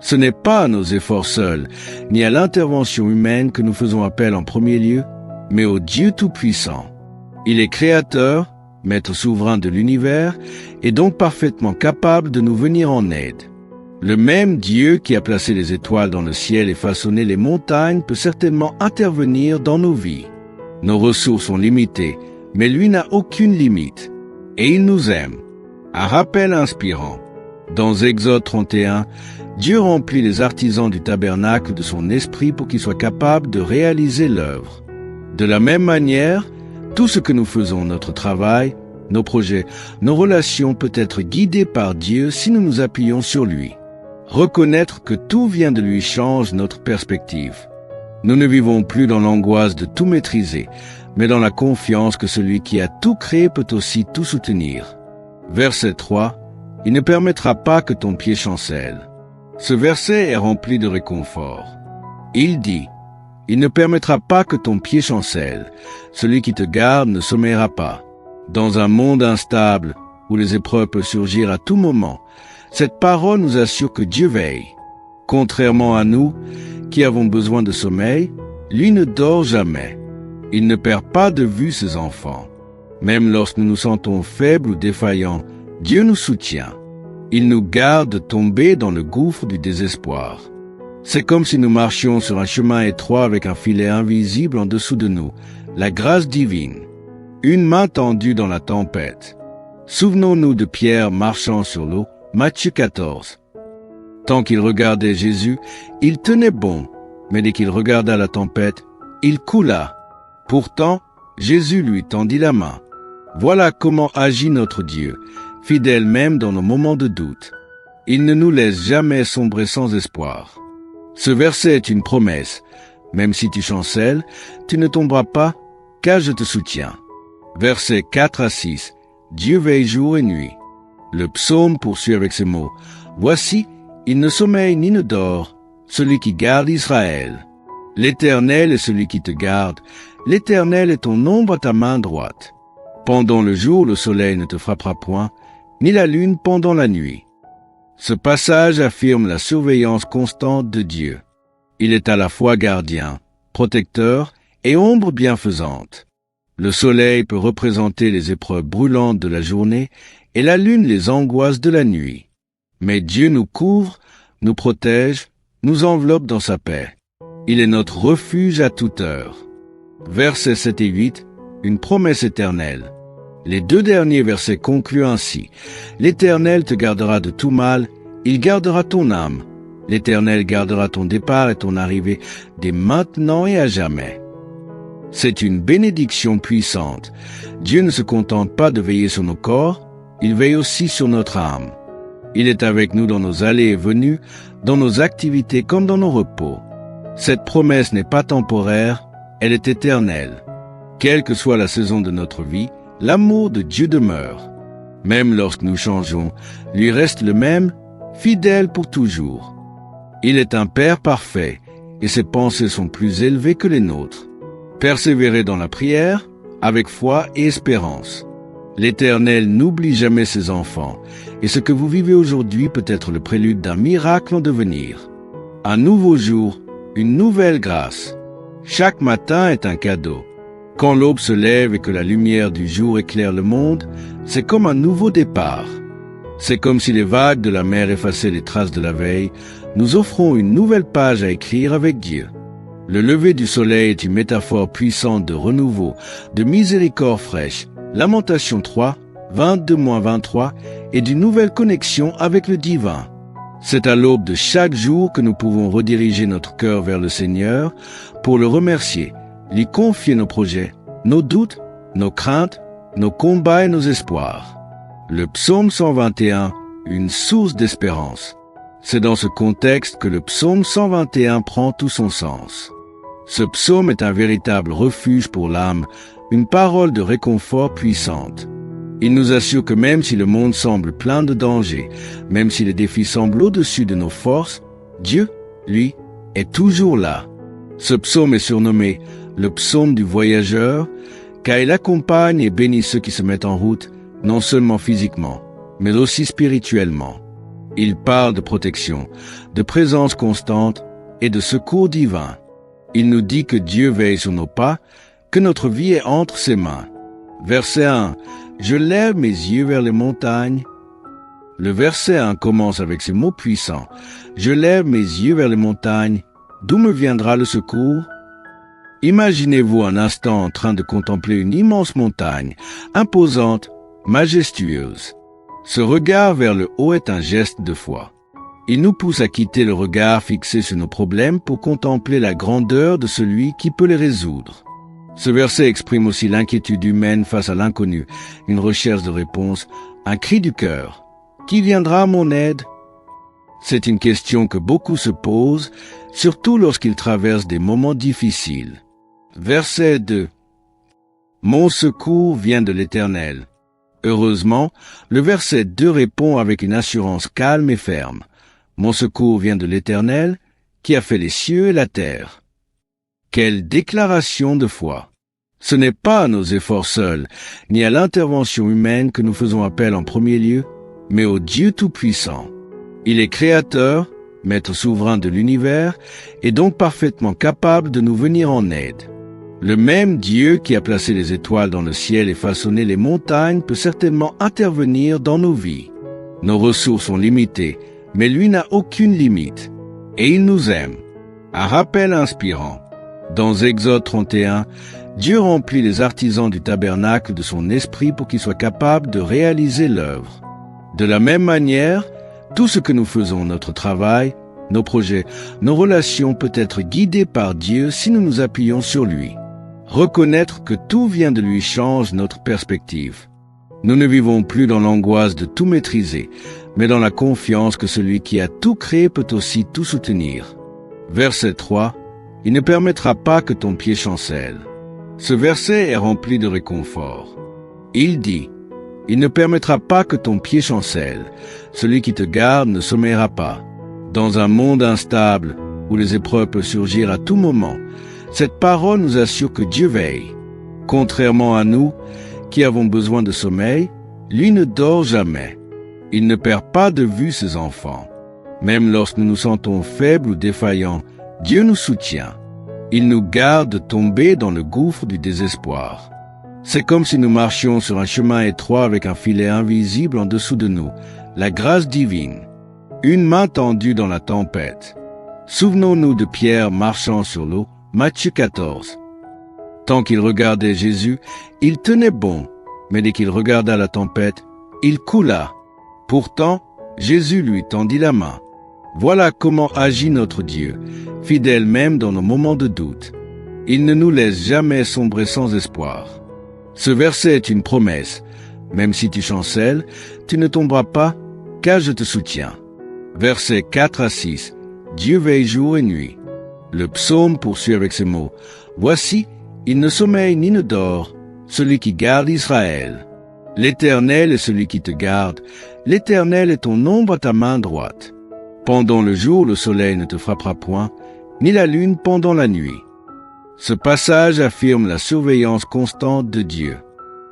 Ce n'est pas à nos efforts seuls, ni à l'intervention humaine que nous faisons appel en premier lieu, mais au Dieu Tout-Puissant. Il est créateur, maître souverain de l'univers, et donc parfaitement capable de nous venir en aide. Le même Dieu qui a placé les étoiles dans le ciel et façonné les montagnes peut certainement intervenir dans nos vies. Nos ressources sont limitées, mais lui n'a aucune limite. et il nous aime. Un rappel inspirant. Dans Exode 31, Dieu remplit les artisans du tabernacle de son esprit pour qu'ils soient capables de réaliser l'œuvre. De la même manière, tout ce que nous faisons, notre travail, nos projets, nos relations peut être guidé par Dieu si nous nous appuyons sur lui. Reconnaître que tout vient de lui change notre perspective. Nous ne vivons plus dans l'angoisse de tout maîtriser, mais dans la confiance que celui qui a tout créé peut aussi tout soutenir. Verset 3. Il ne permettra pas que ton pied chancelle. Ce verset est rempli de réconfort. Il dit, il ne permettra pas que ton pied chancelle. Celui qui te garde ne sommeillera pas. Dans un monde instable, où les épreuves peuvent surgir à tout moment, cette parole nous assure que Dieu veille. Contrairement à nous, qui avons besoin de sommeil, lui ne dort jamais. Il ne perd pas de vue ses enfants. Même lorsque nous nous sentons faibles ou défaillants, Dieu nous soutient. Il nous garde de tomber dans le gouffre du désespoir. C'est comme si nous marchions sur un chemin étroit avec un filet invisible en dessous de nous, la grâce divine. Une main tendue dans la tempête. Souvenons-nous de Pierre marchant sur l'eau, Matthieu 14. Tant qu'il regardait Jésus, il tenait bon, mais dès qu'il regarda la tempête, il coula. Pourtant, Jésus lui tendit la main. Voilà comment agit notre Dieu, fidèle même dans nos moments de doute. Il ne nous laisse jamais sombrer sans espoir. Ce verset est une promesse. Même si tu chancelles, tu ne tomberas pas, car je te soutiens. Versets 4 à 6. Dieu veille jour et nuit. Le psaume poursuit avec ces mots. Voici, il ne sommeille ni ne dort, celui qui garde Israël. L'Éternel est celui qui te garde. L'Éternel est ton ombre à ta main droite. Pendant le jour, le soleil ne te frappera point, ni la lune pendant la nuit. Ce passage affirme la surveillance constante de Dieu. Il est à la fois gardien, protecteur et ombre bienfaisante. Le soleil peut représenter les épreuves brûlantes de la journée et la lune les angoisses de la nuit. Mais Dieu nous couvre, nous protège, nous enveloppe dans sa paix. Il est notre refuge à toute heure. Versets 7 et 8, une promesse éternelle. Les deux derniers versets concluent ainsi. L'Éternel te gardera de tout mal, il gardera ton âme. L'Éternel gardera ton départ et ton arrivée dès maintenant et à jamais. C'est une bénédiction puissante. Dieu ne se contente pas de veiller sur nos corps, il veille aussi sur notre âme. Il est avec nous dans nos allées et venues, dans nos activités comme dans nos repos. Cette promesse n'est pas temporaire, elle est éternelle. Quelle que soit la saison de notre vie, l'amour de Dieu demeure. Même lorsque nous changeons, lui reste le même, fidèle pour toujours. Il est un Père parfait, et ses pensées sont plus élevées que les nôtres. Persévérez dans la prière, avec foi et espérance. L'Éternel n'oublie jamais ses enfants, et ce que vous vivez aujourd'hui peut être le prélude d'un miracle en devenir. Un nouveau jour, une nouvelle grâce. Chaque matin est un cadeau. Quand l'aube se lève et que la lumière du jour éclaire le monde, c'est comme un nouveau départ. C'est comme si les vagues de la mer effaçaient les traces de la veille. Nous offrons une nouvelle page à écrire avec Dieu. Le lever du soleil est une métaphore puissante de renouveau, de miséricorde fraîche. Lamentation 3, 22-23, et d'une nouvelle connexion avec le divin. C'est à l'aube de chaque jour que nous pouvons rediriger notre cœur vers le Seigneur pour le remercier, lui confier nos projets, nos doutes, nos craintes, nos combats et nos espoirs. Le psaume 121, une source d'espérance. C'est dans ce contexte que le psaume 121 prend tout son sens. Ce psaume est un véritable refuge pour l'âme, une parole de réconfort puissante. Il nous assure que même si le monde semble plein de dangers, même si les défis semblent au-dessus de nos forces, Dieu, lui, est toujours là. Ce psaume est surnommé le psaume du voyageur, car il accompagne et bénit ceux qui se mettent en route, non seulement physiquement, mais aussi spirituellement. Il parle de protection, de présence constante et de secours divin. Il nous dit que Dieu veille sur nos pas, que notre vie est entre ses mains. Verset 1. Je lève mes yeux vers les montagnes. Le verset 1 commence avec ces mots puissants. Je lève mes yeux vers les montagnes. D'où me viendra le secours? Imaginez-vous un instant en train de contempler une immense montagne, imposante, majestueuse. Ce regard vers le haut est un geste de foi. Il nous pousse à quitter le regard fixé sur nos problèmes pour contempler la grandeur de celui qui peut les résoudre. Ce verset exprime aussi l'inquiétude humaine face à l'inconnu, une recherche de réponse, un cri du cœur. Qui viendra à mon aide? C'est une question que beaucoup se posent, surtout lorsqu'ils traversent des moments difficiles. Verset 2. Mon secours vient de l'Éternel. Heureusement, le verset 2 répond avec une assurance calme et ferme. Mon secours vient de l'Éternel, qui a fait les cieux et la terre. Quelle déclaration de foi! Ce n'est pas à nos efforts seuls, ni à l'intervention humaine que nous faisons appel en premier lieu, mais au Dieu Tout-Puissant. Il est créateur, maître souverain de l'univers, et donc parfaitement capable de nous venir en aide. Le même Dieu qui a placé les étoiles dans le ciel et façonné les montagnes peut certainement intervenir dans nos vies. Nos ressources sont limitées, mais lui n'a aucune limite. Et il nous aime. Un rappel inspirant. Dans Exode 31, Dieu remplit les artisans du tabernacle de son esprit pour qu'ils soient capables de réaliser l'œuvre. De la même manière, tout ce que nous faisons, notre travail, nos projets, nos relations peut être guidé par Dieu si nous nous appuyons sur lui. Reconnaître que tout vient de lui change notre perspective. Nous ne vivons plus dans l'angoisse de tout maîtriser, mais dans la confiance que celui qui a tout créé peut aussi tout soutenir. Verset 3. Il ne permettra pas que ton pied chancelle. Ce verset est rempli de réconfort. Il dit, il ne permettra pas que ton pied chancelle. Celui qui te garde ne sommeillera pas. Dans un monde instable, où les épreuves peuvent surgir à tout moment, cette parole nous assure que Dieu veille. Contrairement à nous, qui avons besoin de sommeil, lui ne dort jamais. Il ne perd pas de vue ses enfants. Même lorsque nous nous sentons faibles ou défaillants, Dieu nous soutient. Il nous garde de tomber dans le gouffre du désespoir. C'est comme si nous marchions sur un chemin étroit avec un filet invisible en dessous de nous, la grâce divine. Une main tendue dans la tempête. Souvenons-nous de Pierre marchant sur l'eau, Matthieu 14. Tant qu'il regardait Jésus, il tenait bon, mais dès qu'il regarda la tempête, il coula. Pourtant, Jésus lui tendit la main. Voilà comment agit notre Dieu, fidèle même dans nos moments de doute. Il ne nous laisse jamais sombrer sans espoir. Ce verset est une promesse. Même si tu chancelles, tu ne tomberas pas, car je te soutiens. Versets 4 à 6. Dieu veille jour et nuit. Le psaume poursuit avec ces mots. Voici, il ne sommeille ni ne dort, celui qui garde Israël. L'Éternel est celui qui te garde. L'Éternel est ton ombre à ta main droite. Pendant le jour, le soleil ne te frappera point, ni la lune pendant la nuit. Ce passage affirme la surveillance constante de Dieu.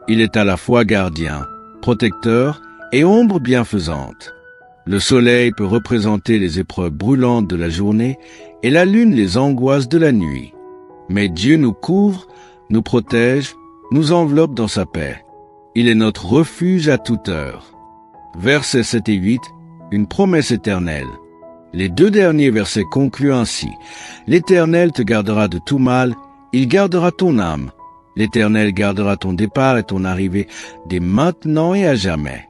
Il est à la fois gardien, protecteur et ombre bienfaisante. Le soleil peut représenter les épreuves brûlantes de la journée et la lune les angoisses de la nuit. Mais Dieu nous couvre, nous protège, nous enveloppe dans sa paix. Il est notre refuge à toute heure. Versets 7 et 8, une promesse éternelle. Les deux derniers versets concluent ainsi. L'Éternel te gardera de tout mal, il gardera ton âme. L'Éternel gardera ton départ et ton arrivée dès maintenant et à jamais.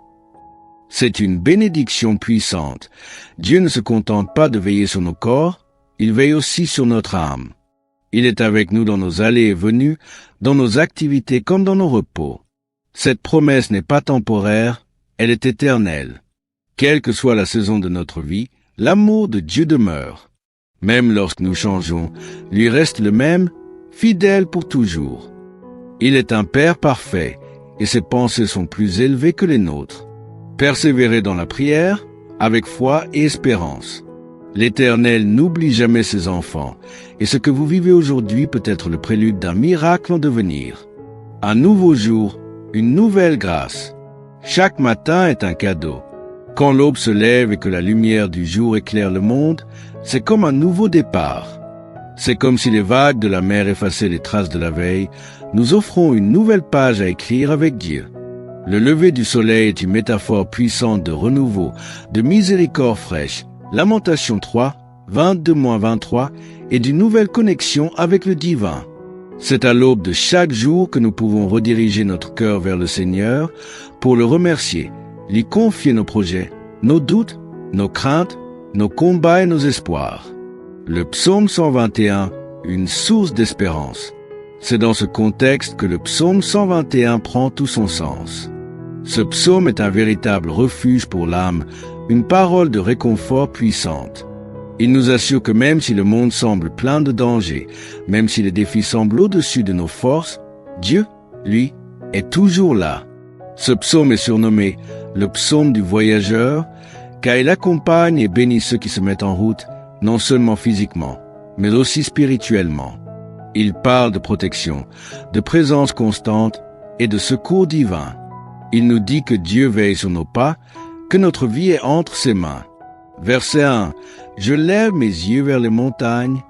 C'est une bénédiction puissante. Dieu ne se contente pas de veiller sur nos corps, il veille aussi sur notre âme. Il est avec nous dans nos allées et venues, dans nos activités comme dans nos repos. Cette promesse n'est pas temporaire, elle est éternelle. Quelle que soit la saison de notre vie, l'amour de Dieu demeure. Même lorsque nous changeons, lui reste le même, fidèle pour toujours. Il est un Père parfait, et ses pensées sont plus élevées que les nôtres. Persévérez dans la prière, avec foi et espérance. L'Éternel n'oublie jamais ses enfants, et ce que vous vivez aujourd'hui peut être le prélude d'un miracle en devenir. Un nouveau jour, une nouvelle grâce. Chaque matin est un cadeau. Quand l'aube se lève et que la lumière du jour éclaire le monde, c'est comme un nouveau départ. C'est comme si les vagues de la mer effaçaient les traces de la veille. Nous offrons une nouvelle page à écrire avec Dieu. Le lever du soleil est une métaphore puissante de renouveau, de miséricorde fraîche. Lamentation 3, 22-23, et d'une nouvelle connexion avec le divin. C'est à l'aube de chaque jour que nous pouvons rediriger notre cœur vers le Seigneur pour le remercier, lui confier nos projets, nos doutes, nos craintes, nos combats et nos espoirs. Le psaume 121, une source d'espérance. C'est dans ce contexte que le psaume 121 prend tout son sens. Ce psaume est un véritable refuge pour l'âme, une parole de réconfort puissante. Il nous assure que même si le monde semble plein de dangers, même si les défis semblent au-dessus de nos forces, Dieu, lui, est toujours là. Ce psaume est surnommé le psaume du voyageur, car il accompagne et bénit ceux qui se mettent en route, non seulement physiquement, mais aussi spirituellement. Il parle de protection, de présence constante et de secours divin. Il nous dit que Dieu veille sur nos pas, que notre vie est entre ses mains. Verset 1. Je lève mes yeux vers les montagnes.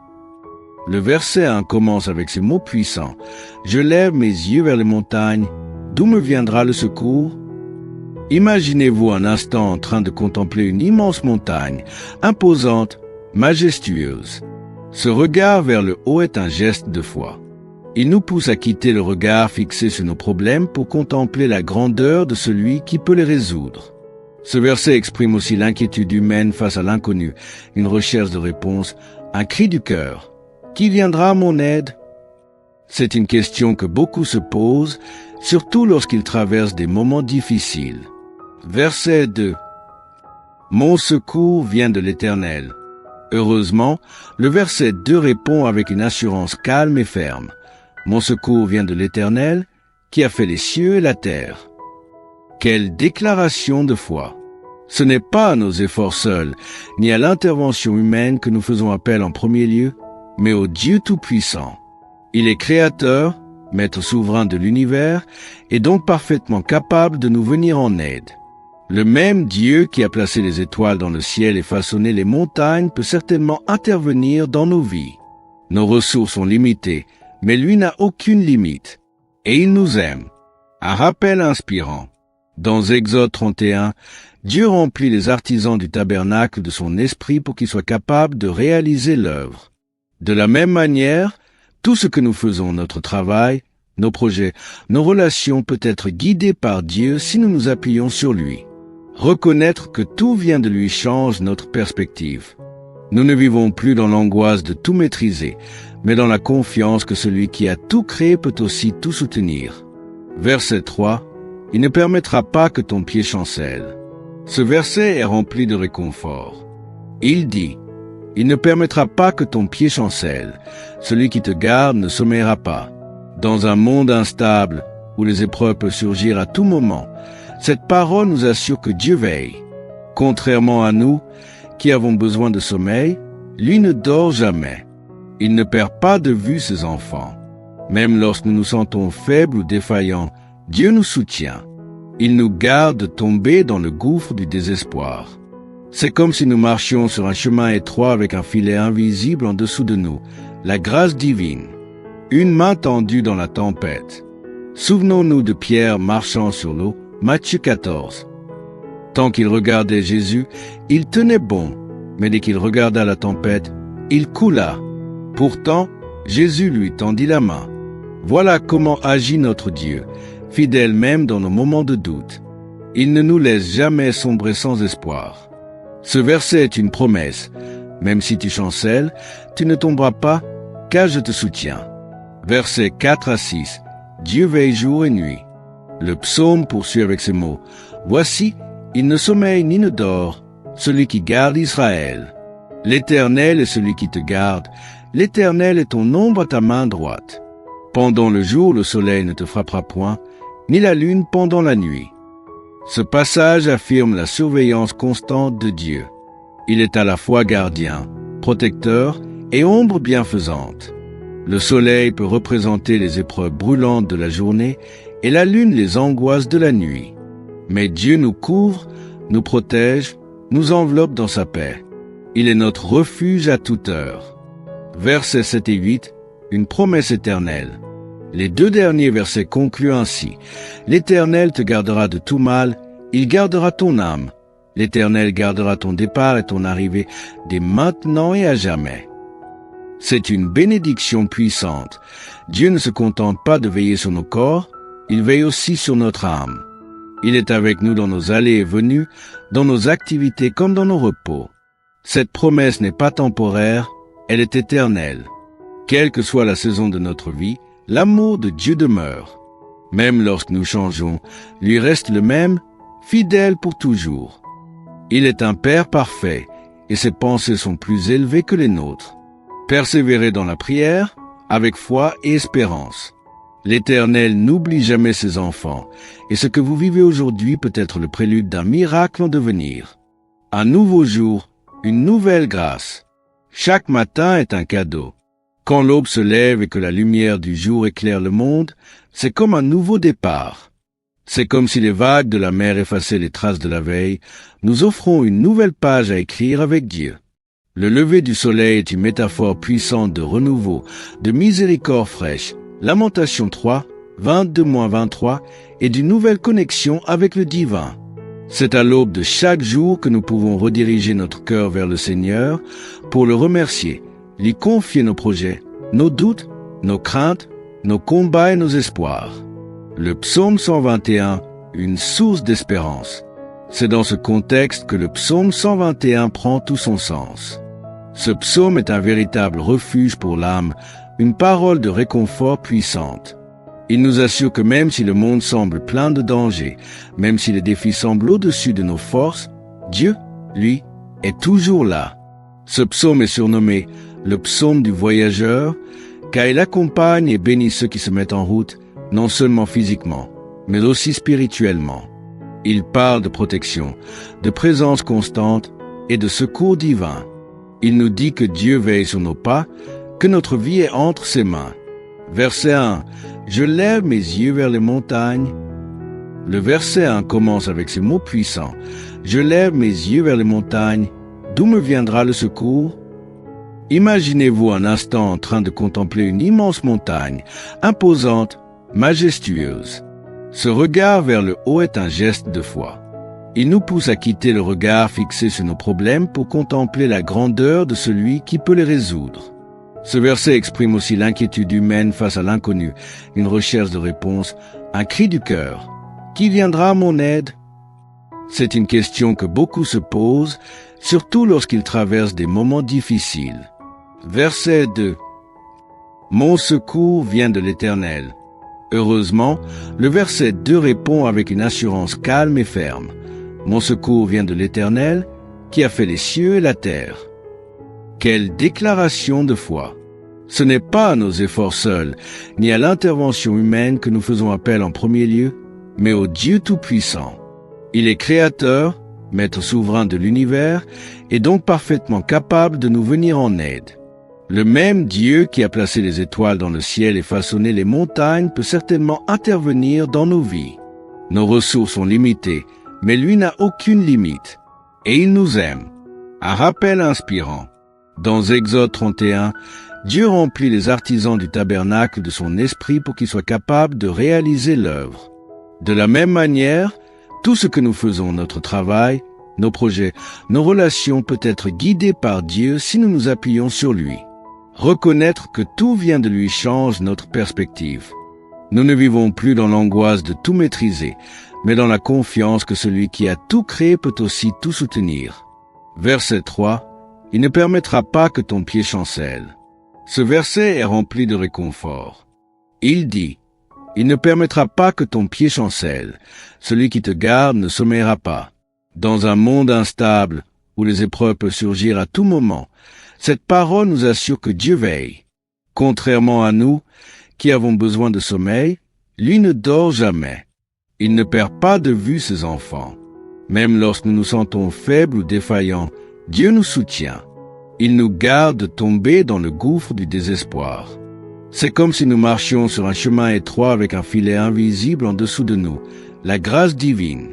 Le verset 1 commence avec ces mots puissants. Je lève mes yeux vers les montagnes. D'où me viendra le secours? Imaginez-vous un instant en train de contempler une immense montagne, imposante, majestueuse. Ce regard vers le haut est un geste de foi. Il nous pousse à quitter le regard fixé sur nos problèmes pour contempler la grandeur de celui qui peut les résoudre. Ce verset exprime aussi l'inquiétude humaine face à l'inconnu, une recherche de réponse, un cri du cœur. Qui viendra à mon aide? C'est une question que beaucoup se posent, surtout lorsqu'ils traversent des moments difficiles. Verset 2. Mon secours vient de l'Éternel. Heureusement, le verset 2 répond avec une assurance calme et ferme. Mon secours vient de l'Éternel, qui a fait les cieux et la terre. Quelle déclaration de foi! Ce n'est pas à nos efforts seuls, ni à l'intervention humaine que nous faisons appel en premier lieu, mais au Dieu Tout-Puissant. Il est créateur, maître souverain de l'univers, et donc parfaitement capable de nous venir en aide. Le même Dieu qui a placé les étoiles dans le ciel et façonné les montagnes peut certainement intervenir dans nos vies. Nos ressources sont limitées, mais lui n'a aucune limite. Et il nous aime. Un rappel inspirant. Dans Exode 31, Dieu remplit les artisans du tabernacle de son esprit pour qu'ils soient capables de réaliser l'œuvre. De la même manière, tout ce que nous faisons, notre travail, nos projets, nos relations peut être guidé par Dieu si nous nous appuyons sur lui. Reconnaître que tout vient de lui change notre perspective. Nous ne vivons plus dans l'angoisse de tout maîtriser, mais dans la confiance que celui qui a tout créé peut aussi tout soutenir. Verset 3. Il ne permettra pas que ton pied chancelle. Ce verset est rempli de réconfort. Il dit, il ne permettra pas que ton pied chancelle. Celui qui te garde ne sommeillera pas. Dans un monde instable, où les épreuves peuvent surgir à tout moment, cette parole nous assure que Dieu veille. Contrairement à nous, qui avons besoin de sommeil, lui ne dort jamais. Il ne perd pas de vue ses enfants. Même lorsque nous nous sentons faibles ou défaillants, Dieu nous soutient. Il nous garde de tomber dans le gouffre du désespoir. C'est comme si nous marchions sur un chemin étroit avec un filet invisible en dessous de nous, la grâce divine. Une main tendue dans la tempête. Souvenons-nous de Pierre marchant sur l'eau, Matthieu 14. Tant qu'il regardait Jésus, il tenait bon, mais dès qu'il regarda la tempête, il coula. Pourtant, Jésus lui tendit la main. Voilà comment agit notre Dieu, fidèle même dans nos moments de doute. Il ne nous laisse jamais sombrer sans espoir. Ce verset est une promesse. Même si tu chancelles, tu ne tomberas pas, car je te soutiens. Versets 4 à 6. Dieu veille jour et nuit. Le psaume poursuit avec ces mots. Voici, il ne sommeille ni ne dort, celui qui garde Israël. L'Éternel est celui qui te garde. L'Éternel est ton ombre à ta main droite. Pendant le jour, le soleil ne te frappera point, ni la lune pendant la nuit. Ce passage affirme la surveillance constante de Dieu. Il est à la fois gardien, protecteur et ombre bienfaisante. Le soleil peut représenter les épreuves brûlantes de la journée et la lune les angoisses de la nuit. Mais Dieu nous couvre, nous protège, nous enveloppe dans sa paix. Il est notre refuge à toute heure. Versets 7 et 8, une promesse éternelle. Les deux derniers versets concluent ainsi. L'Éternel te gardera de tout mal, il gardera ton âme. L'Éternel gardera ton départ et ton arrivée dès maintenant et à jamais. C'est une bénédiction puissante. Dieu ne se contente pas de veiller sur nos corps, il veille aussi sur notre âme. Il est avec nous dans nos allées et venues, dans nos activités comme dans nos repos. Cette promesse n'est pas temporaire, elle est éternelle. Quelle que soit la saison de notre vie, l'amour de Dieu demeure. Même lorsque nous changeons, lui reste le même, fidèle pour toujours. Il est un Père parfait, et ses pensées sont plus élevées que les nôtres. Persévérez dans la prière, avec foi et espérance. L'Éternel n'oublie jamais ses enfants, et ce que vous vivez aujourd'hui peut être le prélude d'un miracle en devenir. Un nouveau jour, une nouvelle grâce. Chaque matin est un cadeau. Quand l'aube se lève et que la lumière du jour éclaire le monde, c'est comme un nouveau départ. C'est comme si les vagues de la mer effaçaient les traces de la veille. Nous offrons une nouvelle page à écrire avec Dieu. Le lever du soleil est une métaphore puissante de renouveau, de miséricorde fraîche. Lamentation 3, 22-23, et d'une nouvelle connexion avec le divin. C'est à l'aube de chaque jour que nous pouvons rediriger notre cœur vers le Seigneur pour le remercier, lui confier nos projets, nos doutes, nos craintes, nos combats et nos espoirs. Le psaume 121, une source d'espérance. C'est dans ce contexte que le psaume 121 prend tout son sens. Ce psaume est un véritable refuge pour l'âme, une parole de réconfort puissante. Il nous assure que même si le monde semble plein de dangers, même si les défis semblent au-dessus de nos forces, Dieu, lui, est toujours là. Ce psaume est surnommé le psaume du voyageur, car il accompagne et bénit ceux qui se mettent en route, non seulement physiquement, mais aussi spirituellement. Il parle de protection, de présence constante et de secours divin. Il nous dit que Dieu veille sur nos pas, que notre vie est entre ses mains. Verset 1. Je lève mes yeux vers les montagnes. Le verset 1 commence avec ces mots puissants. Je lève mes yeux vers les montagnes. D'où me viendra le secours? Imaginez-vous un instant en train de contempler une immense montagne, imposante, majestueuse. Ce regard vers le haut est un geste de foi. Il nous pousse à quitter le regard fixé sur nos problèmes pour contempler la grandeur de celui qui peut les résoudre. Ce verset exprime aussi l'inquiétude humaine face à l'inconnu, une recherche de réponse, un cri du cœur. Qui viendra à mon aide? C'est une question que beaucoup se posent, surtout lorsqu'ils traversent des moments difficiles. Verset 2. Mon secours vient de l'Éternel. Heureusement, le verset 2 répond avec une assurance calme et ferme. Mon secours vient de l'Éternel, qui a fait les cieux et la terre. Quelle déclaration de foi! Ce n'est pas à nos efforts seuls, ni à l'intervention humaine que nous faisons appel en premier lieu, mais au Dieu Tout-Puissant. Il est créateur, maître souverain de l'univers, et donc parfaitement capable de nous venir en aide. Le même Dieu qui a placé les étoiles dans le ciel et façonné les montagnes peut certainement intervenir dans nos vies. Nos ressources sont limitées, mais lui n'a aucune limite. Et il nous aime. Un rappel inspirant. Dans Exode 31, Dieu remplit les artisans du tabernacle de son esprit pour qu'ils soient capables de réaliser l'œuvre. De la même manière, tout ce que nous faisons, notre travail, nos projets, nos relations peut être guidé par Dieu si nous nous appuyons sur lui. Reconnaître que tout vient de lui change notre perspective. Nous ne vivons plus dans l'angoisse de tout maîtriser, mais dans la confiance que celui qui a tout créé peut aussi tout soutenir. Verset 3. Il ne permettra pas que ton pied chancelle. Ce verset est rempli de réconfort. Il dit, il ne permettra pas que ton pied chancelle. Celui qui te garde ne sommeillera pas. Dans un monde instable, où les épreuves peuvent surgir à tout moment, cette parole nous assure que Dieu veille. Contrairement à nous, qui avons besoin de sommeil, lui ne dort jamais. Il ne perd pas de vue ses enfants. Même lorsque nous nous sentons faibles ou défaillants, Dieu nous soutient. Il nous garde de tomber dans le gouffre du désespoir. C'est comme si nous marchions sur un chemin étroit avec un filet invisible en dessous de nous, la grâce divine.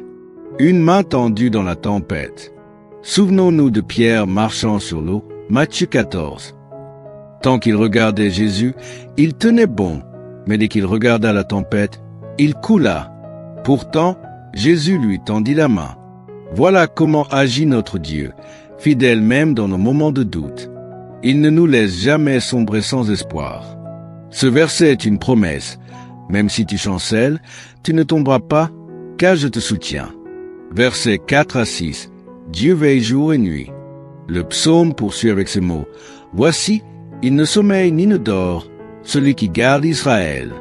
Une main tendue dans la tempête. Souvenons-nous de Pierre marchant sur l'eau, Matthieu 14. Tant qu'il regardait Jésus, il tenait bon, mais dès qu'il regarda la tempête, il coula. Pourtant, Jésus lui tendit la main. Voilà comment agit notre Dieu, fidèle même dans nos moments de doute. Il ne nous laisse jamais sombrer sans espoir. Ce verset est une promesse. Même si tu chancelles, tu ne tomberas pas, car je te soutiens. Versets 4 à 6. Dieu veille jour et nuit. Le psaume poursuit avec ces mots. Voici, il ne sommeille ni ne dort, celui qui garde Israël.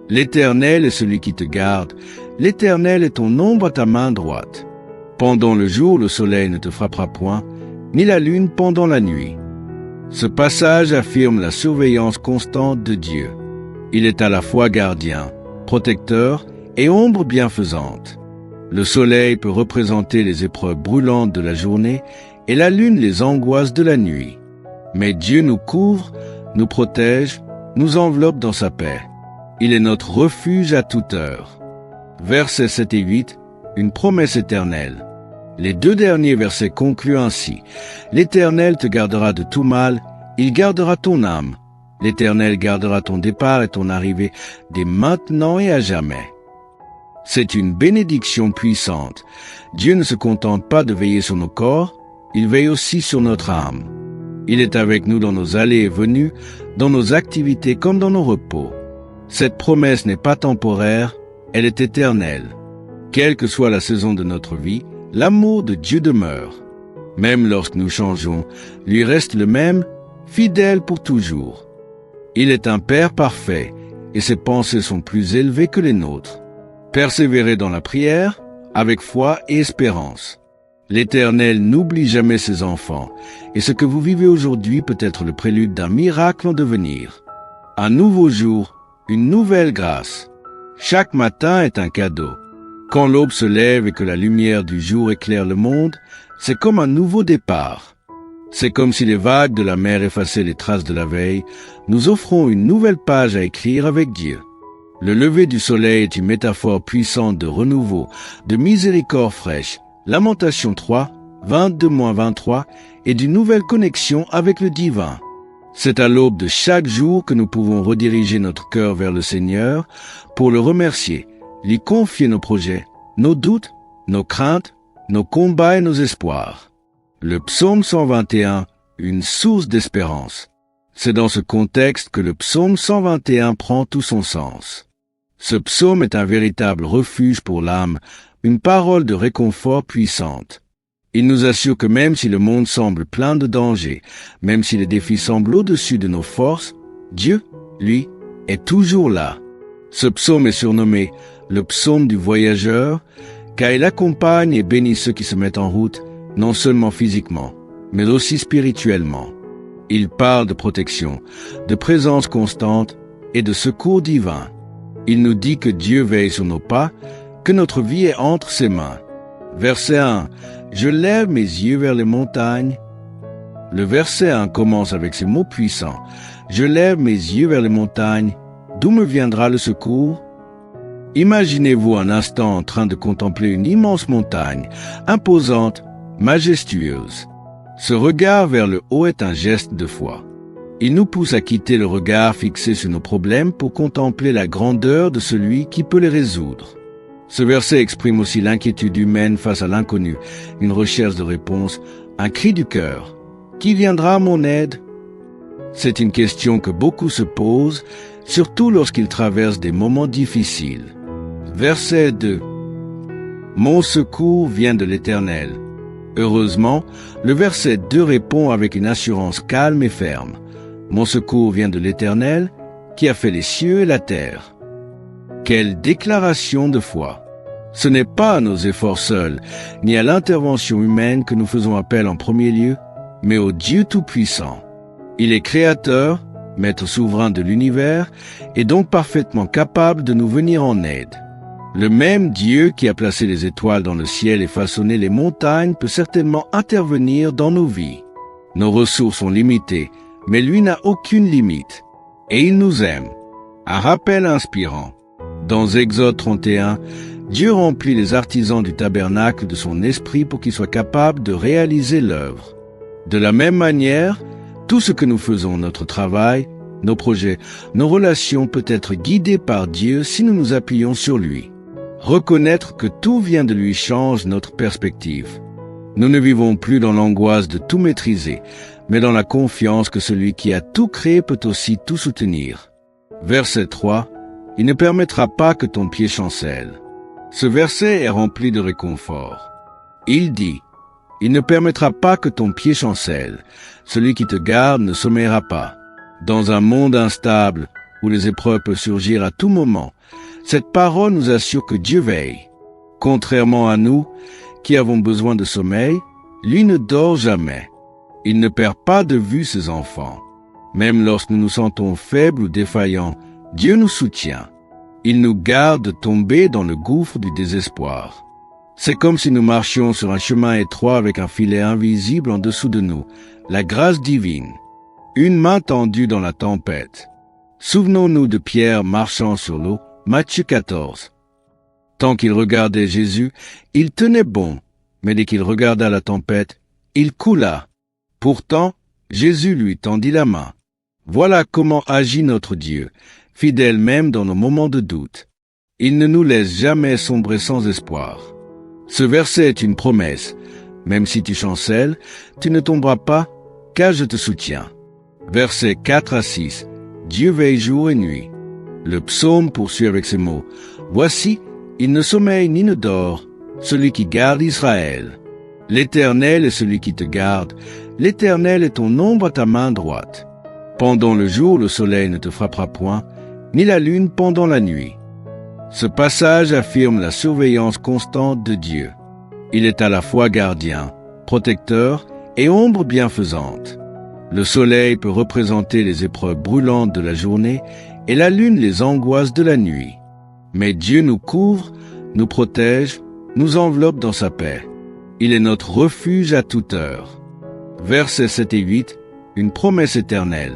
L'Éternel est celui qui te garde. L'Éternel est ton ombre à ta main droite. Pendant le jour, le soleil ne te frappera point, ni la lune pendant la nuit. Ce passage affirme la surveillance constante de Dieu. Il est à la fois gardien, protecteur et ombre bienfaisante. Le soleil peut représenter les épreuves brûlantes de la journée et la lune les angoisses de la nuit. Mais Dieu nous couvre, nous protège, nous enveloppe dans sa paix. Il est notre refuge à toute heure. Versets 7 et 8, une promesse éternelle. Les deux derniers versets concluent ainsi. L'Éternel te gardera de tout mal, il gardera ton âme. L'Éternel gardera ton départ et ton arrivée dès maintenant et à jamais. C'est une bénédiction puissante. Dieu ne se contente pas de veiller sur nos corps, il veille aussi sur notre âme. Il est avec nous dans nos allées et venues, dans nos activités comme dans nos repos. Cette promesse n'est pas temporaire, elle est éternelle. Quelle que soit la saison de notre vie, l'amour de Dieu demeure. Même lorsque nous changeons, lui reste le même, fidèle pour toujours. Il est un Père parfait, et ses pensées sont plus élevées que les nôtres. Persévérez dans la prière, avec foi et espérance. L'Éternel n'oublie jamais ses enfants, et ce que vous vivez aujourd'hui peut être le prélude d'un miracle en devenir. Un nouveau jour, une nouvelle grâce. Chaque matin est un cadeau. Quand l'aube se lève et que la lumière du jour éclaire le monde, c'est comme un nouveau départ. C'est comme si les vagues de la mer effaçaient les traces de la veille. Nous offrons une nouvelle page à écrire avec Dieu. Le lever du soleil est une métaphore puissante de renouveau, de miséricorde fraîche. Lamentation 3, 22-23, et d'une nouvelle connexion avec le divin. C'est à l'aube de chaque jour que nous pouvons rediriger notre cœur vers le Seigneur pour le remercier, lui confier nos projets, nos doutes, nos craintes, nos combats et nos espoirs. Le psaume 121, une source d'espérance. C'est dans ce contexte que le psaume 121 prend tout son sens. Ce psaume est un véritable refuge pour l'âme, une parole de réconfort puissante. Il nous assure que même si le monde semble plein de dangers, même si les défis semblent au-dessus de nos forces, Dieu, lui, est toujours là. Ce psaume est surnommé le psaume du voyageur, car il accompagne et bénit ceux qui se mettent en route, non seulement physiquement, mais aussi spirituellement. Il parle de protection, de présence constante et de secours divin. Il nous dit que Dieu veille sur nos pas, que notre vie est entre ses mains. Verset 1. Je lève mes yeux vers les montagnes. Le verset 1 commence avec ces mots puissants. Je lève mes yeux vers les montagnes. D'où me viendra le secours? Imaginez-vous un instant en train de contempler une immense montagne, imposante, majestueuse. Ce regard vers le haut est un geste de foi. Il nous pousse à quitter le regard fixé sur nos problèmes pour contempler la grandeur de celui qui peut les résoudre. Ce verset exprime aussi l'inquiétude humaine face à l'inconnu, une recherche de réponse, un cri du cœur. Qui viendra à mon aide? C'est une question que beaucoup se posent, surtout lorsqu'ils traversent des moments difficiles. Verset 2. Mon secours vient de l'Éternel. Heureusement, le verset 2 répond avec une assurance calme et ferme. Mon secours vient de l'Éternel, qui a fait les cieux et la terre. Quelle déclaration de foi! Ce n'est pas à nos efforts seuls, ni à l'intervention humaine que nous faisons appel en premier lieu, mais au Dieu Tout-Puissant. Il est créateur, maître souverain de l'univers, et donc parfaitement capable de nous venir en aide. Le même Dieu qui a placé les étoiles dans le ciel et façonné les montagnes peut certainement intervenir dans nos vies. Nos ressources sont limitées, mais lui n'a aucune limite. Et il nous aime. Un rappel inspirant. Dans Exode 31, Dieu remplit les artisans du tabernacle de son esprit pour qu'ils soient capables de réaliser l'œuvre. De la même manière, tout ce que nous faisons, notre travail, nos projets, nos relations peut être guidé par Dieu si nous nous appuyons sur lui. Reconnaître que tout vient de lui change notre perspective. Nous ne vivons plus dans l'angoisse de tout maîtriser, mais dans la confiance que celui qui a tout créé peut aussi tout soutenir. Verset 3. Il ne permettra pas que ton pied chancelle. Ce verset est rempli de réconfort. Il dit, il ne permettra pas que ton pied chancelle. Celui qui te garde ne sommeillera pas. Dans un monde instable, où les épreuves peuvent surgir à tout moment, cette parole nous assure que Dieu veille. Contrairement à nous, qui avons besoin de sommeil, lui ne dort jamais. Il ne perd pas de vue ses enfants. Même lorsque nous nous sentons faibles ou défaillants, Dieu nous soutient. Il nous garde de tomber dans le gouffre du désespoir. C'est comme si nous marchions sur un chemin étroit avec un filet invisible en dessous de nous, la grâce divine. Une main tendue dans la tempête. Souvenons-nous de Pierre marchant sur l'eau, Matthieu 14. Tant qu'il regardait Jésus, il tenait bon, mais dès qu'il regarda la tempête, il coula. Pourtant, Jésus lui tendit la main. Voilà comment agit notre Dieu, fidèle même dans nos moments de doute. Il ne nous laisse jamais sombrer sans espoir. Ce verset est une promesse. Même si tu chancelles, tu ne tomberas pas, car je te soutiens. Versets 4 à 6. Dieu veille jour et nuit. Le psaume poursuit avec ces mots. Voici, il ne sommeille ni ne dort, celui qui garde Israël. L'Éternel est celui qui te garde. L'Éternel est ton ombre à ta main droite. Pendant le jour, le soleil ne te frappera point, ni la lune pendant la nuit. Ce passage affirme la surveillance constante de Dieu. Il est à la fois gardien, protecteur et ombre bienfaisante. Le soleil peut représenter les épreuves brûlantes de la journée et la lune les angoisses de la nuit. Mais Dieu nous couvre, nous protège, nous enveloppe dans sa paix. Il est notre refuge à toute heure. Versets 7 et 8, une promesse éternelle.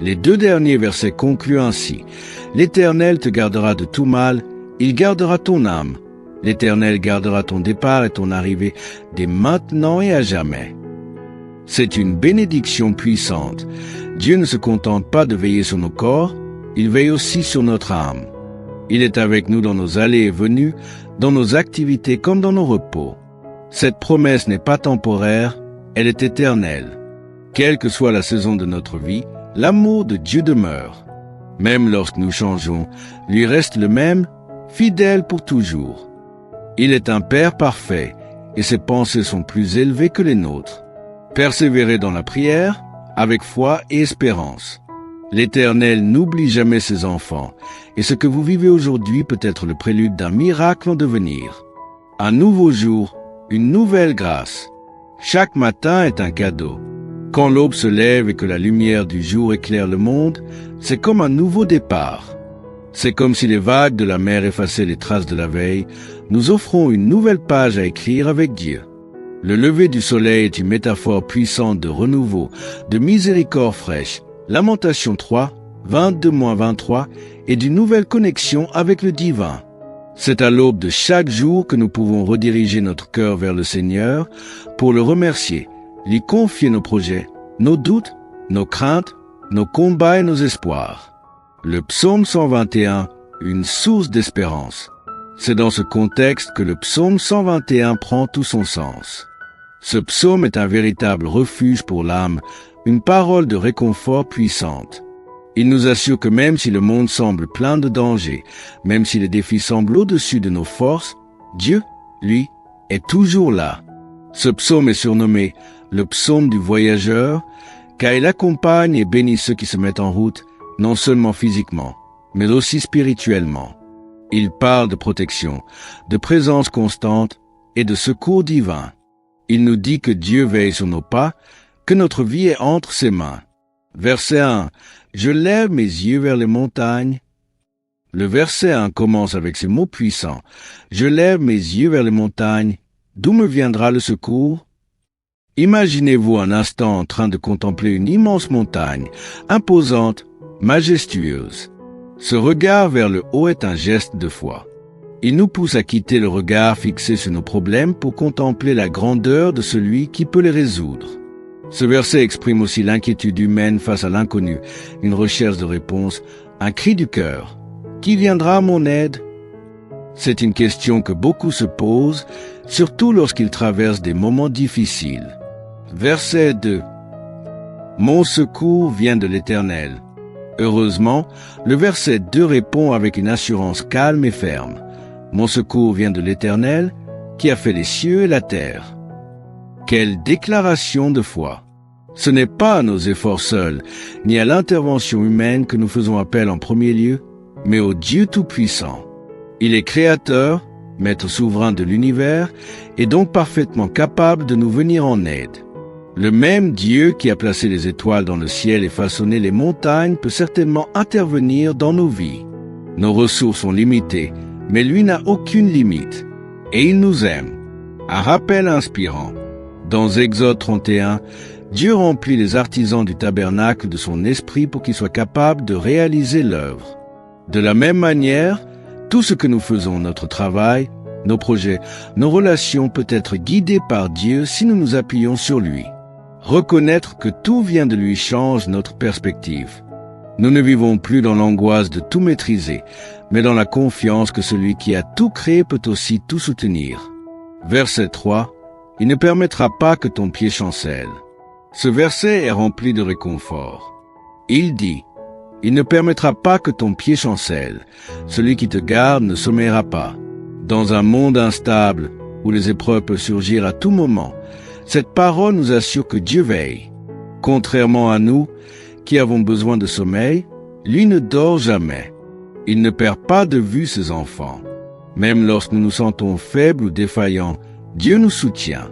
Les deux derniers versets concluent ainsi. L'Éternel te gardera de tout mal, il gardera ton âme. L'Éternel gardera ton départ et ton arrivée dès maintenant et à jamais. C'est une bénédiction puissante. Dieu ne se contente pas de veiller sur nos corps, il veille aussi sur notre âme. Il est avec nous dans nos allées et venues, dans nos activités comme dans nos repos. Cette promesse n'est pas temporaire, elle est éternelle. Quelle que soit la saison de notre vie, l'amour de Dieu demeure. Même lorsque nous changeons, lui reste le même, fidèle pour toujours. Il est un Père parfait, et ses pensées sont plus élevées que les nôtres. Persévérez dans la prière, avec foi et espérance. L'Éternel n'oublie jamais ses enfants, et ce que vous vivez aujourd'hui peut être le prélude d'un miracle en devenir. Un nouveau jour, une nouvelle grâce. Chaque matin est un cadeau. Quand l'aube se lève et que la lumière du jour éclaire le monde, c'est comme un nouveau départ. C'est comme si les vagues de la mer effaçaient les traces de la veille. Nous offrons une nouvelle page à écrire avec Dieu. Le lever du soleil est une métaphore puissante de renouveau, de miséricorde fraîche. Lamentation 3, 22-23, et d'une nouvelle connexion avec le divin. C'est à l'aube de chaque jour que nous pouvons rediriger notre cœur vers le Seigneur pour le remercier, lui confier nos projets, nos doutes, nos craintes, nos combats et nos espoirs. Le psaume 121, une source d'espérance. C'est dans ce contexte que le psaume 121 prend tout son sens. Ce psaume est un véritable refuge pour l'âme, une parole de réconfort puissante. Il nous assure que même si le monde semble plein de dangers, même si les défis semblent au-dessus de nos forces, Dieu, lui, est toujours là. Ce psaume est surnommé le psaume du voyageur, car il accompagne et bénit ceux qui se mettent en route, non seulement physiquement, mais aussi spirituellement. Il parle de protection, de présence constante et de secours divin. Il nous dit que Dieu veille sur nos pas, que notre vie est entre ses mains. Verset 1. Je lève mes yeux vers les montagnes. Le verset 1 commence avec ces mots puissants. Je lève mes yeux vers les montagnes. D'où me viendra le secours? Imaginez-vous un instant en train de contempler une immense montagne, imposante, majestueuse. Ce regard vers le haut est un geste de foi. Il nous pousse à quitter le regard fixé sur nos problèmes pour contempler la grandeur de celui qui peut les résoudre. Ce verset exprime aussi l'inquiétude humaine face à l'inconnu, une recherche de réponse, un cri du cœur. Qui viendra à mon aide? C'est une question que beaucoup se posent, surtout lorsqu'ils traversent des moments difficiles. Verset 2. Mon secours vient de l'Éternel. Heureusement, le verset 2 répond avec une assurance calme et ferme. Mon secours vient de l'Éternel, qui a fait les cieux et la terre. Quelle déclaration de foi! Ce n'est pas à nos efforts seuls, ni à l'intervention humaine que nous faisons appel en premier lieu, mais au Dieu Tout-Puissant. Il est créateur, maître souverain de l'univers, et donc parfaitement capable de nous venir en aide. Le même Dieu qui a placé les étoiles dans le ciel et façonné les montagnes peut certainement intervenir dans nos vies. Nos ressources sont limitées, mais lui n'a aucune limite. Et il nous aime. Un rappel inspirant. Dans Exode 31, Dieu remplit les artisans du tabernacle de son esprit pour qu'ils soient capables de réaliser l'œuvre. De la même manière, tout ce que nous faisons, notre travail, nos projets, nos relations peut être guidé par Dieu si nous nous appuyons sur lui. Reconnaître que tout vient de lui change notre perspective. Nous ne vivons plus dans l'angoisse de tout maîtriser, mais dans la confiance que celui qui a tout créé peut aussi tout soutenir. Verset 3. Il ne permettra pas que ton pied chancelle. Ce verset est rempli de réconfort. Il dit, il ne permettra pas que ton pied chancelle. Celui qui te garde ne sommeillera pas. Dans un monde instable, où les épreuves peuvent surgir à tout moment, cette parole nous assure que Dieu veille. Contrairement à nous, qui avons besoin de sommeil, lui ne dort jamais. Il ne perd pas de vue ses enfants. Même lorsque nous nous sentons faibles ou défaillants, Dieu nous soutient.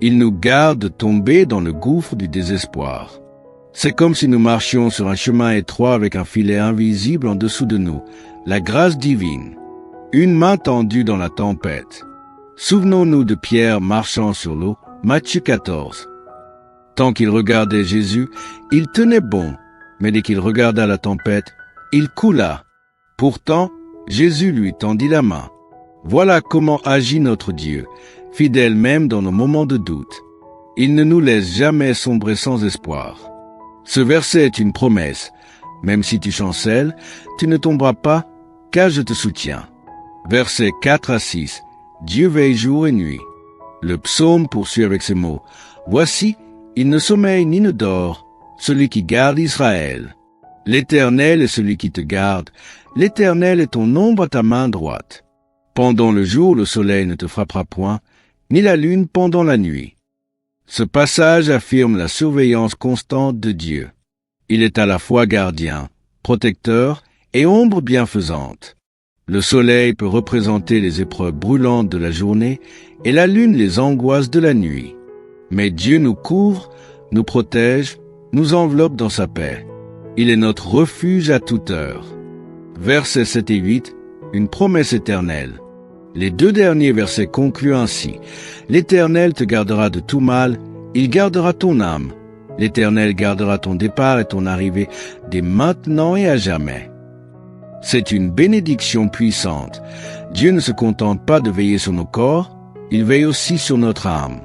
Il nous garde de tomber dans le gouffre du désespoir. C'est comme si nous marchions sur un chemin étroit avec un filet invisible en dessous de nous, la grâce divine. Une main tendue dans la tempête. Souvenons-nous de Pierre marchant sur l'eau, Matthieu 14. Tant qu'il regardait Jésus, il tenait bon, mais dès qu'il regarda la tempête, il coula. Pourtant, Jésus lui tendit la main. Voilà comment agit notre Dieu, fidèle même dans nos moments de doute. Il ne nous laisse jamais sombrer sans espoir. Ce verset est une promesse. Même si tu chancelles, tu ne tomberas pas, car je te soutiens. Versets 4 à 6. Dieu veille jour et nuit. Le psaume poursuit avec ces mots. Voici, il ne sommeille ni ne dort, celui qui garde Israël. L'Éternel est celui qui te garde. L'Éternel est ton ombre à ta main droite. Pendant le jour, le soleil ne te frappera point, ni la lune pendant la nuit. Ce passage affirme la surveillance constante de Dieu. Il est à la fois gardien, protecteur et ombre bienfaisante. Le soleil peut représenter les épreuves brûlantes de la journée et la lune les angoisses de la nuit. Mais Dieu nous couvre, nous protège, nous enveloppe dans sa paix. Il est notre refuge à toute heure. Versets 7 et 8, une promesse éternelle. Les deux derniers versets concluent ainsi. L'Éternel te gardera de tout mal, il gardera ton âme. L'Éternel gardera ton départ et ton arrivée dès maintenant et à jamais. C'est une bénédiction puissante. Dieu ne se contente pas de veiller sur nos corps, il veille aussi sur notre âme.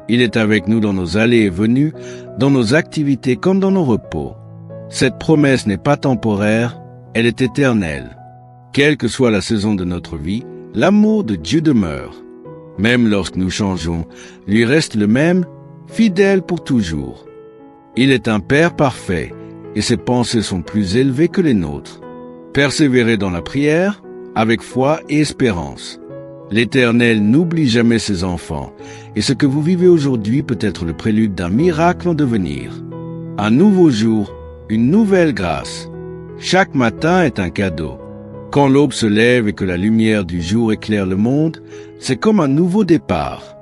Il est avec nous dans nos allées et venues, dans nos activités comme dans nos repos. Cette promesse n'est pas temporaire, elle est éternelle. Quelle que soit la saison de notre vie, l'amour de Dieu demeure. Même lorsque nous changeons, lui reste le même, fidèle pour toujours. Il est un Père parfait, et ses pensées sont plus élevées que les nôtres. Persévérez dans la prière, avec foi et espérance. L'Éternel n'oublie jamais ses enfants, et ce que vous vivez aujourd'hui peut être le prélude d'un miracle en devenir. Un nouveau jour, une nouvelle grâce. Chaque matin est un cadeau. Quand l'aube se lève et que la lumière du jour éclaire le monde, c'est comme un nouveau départ.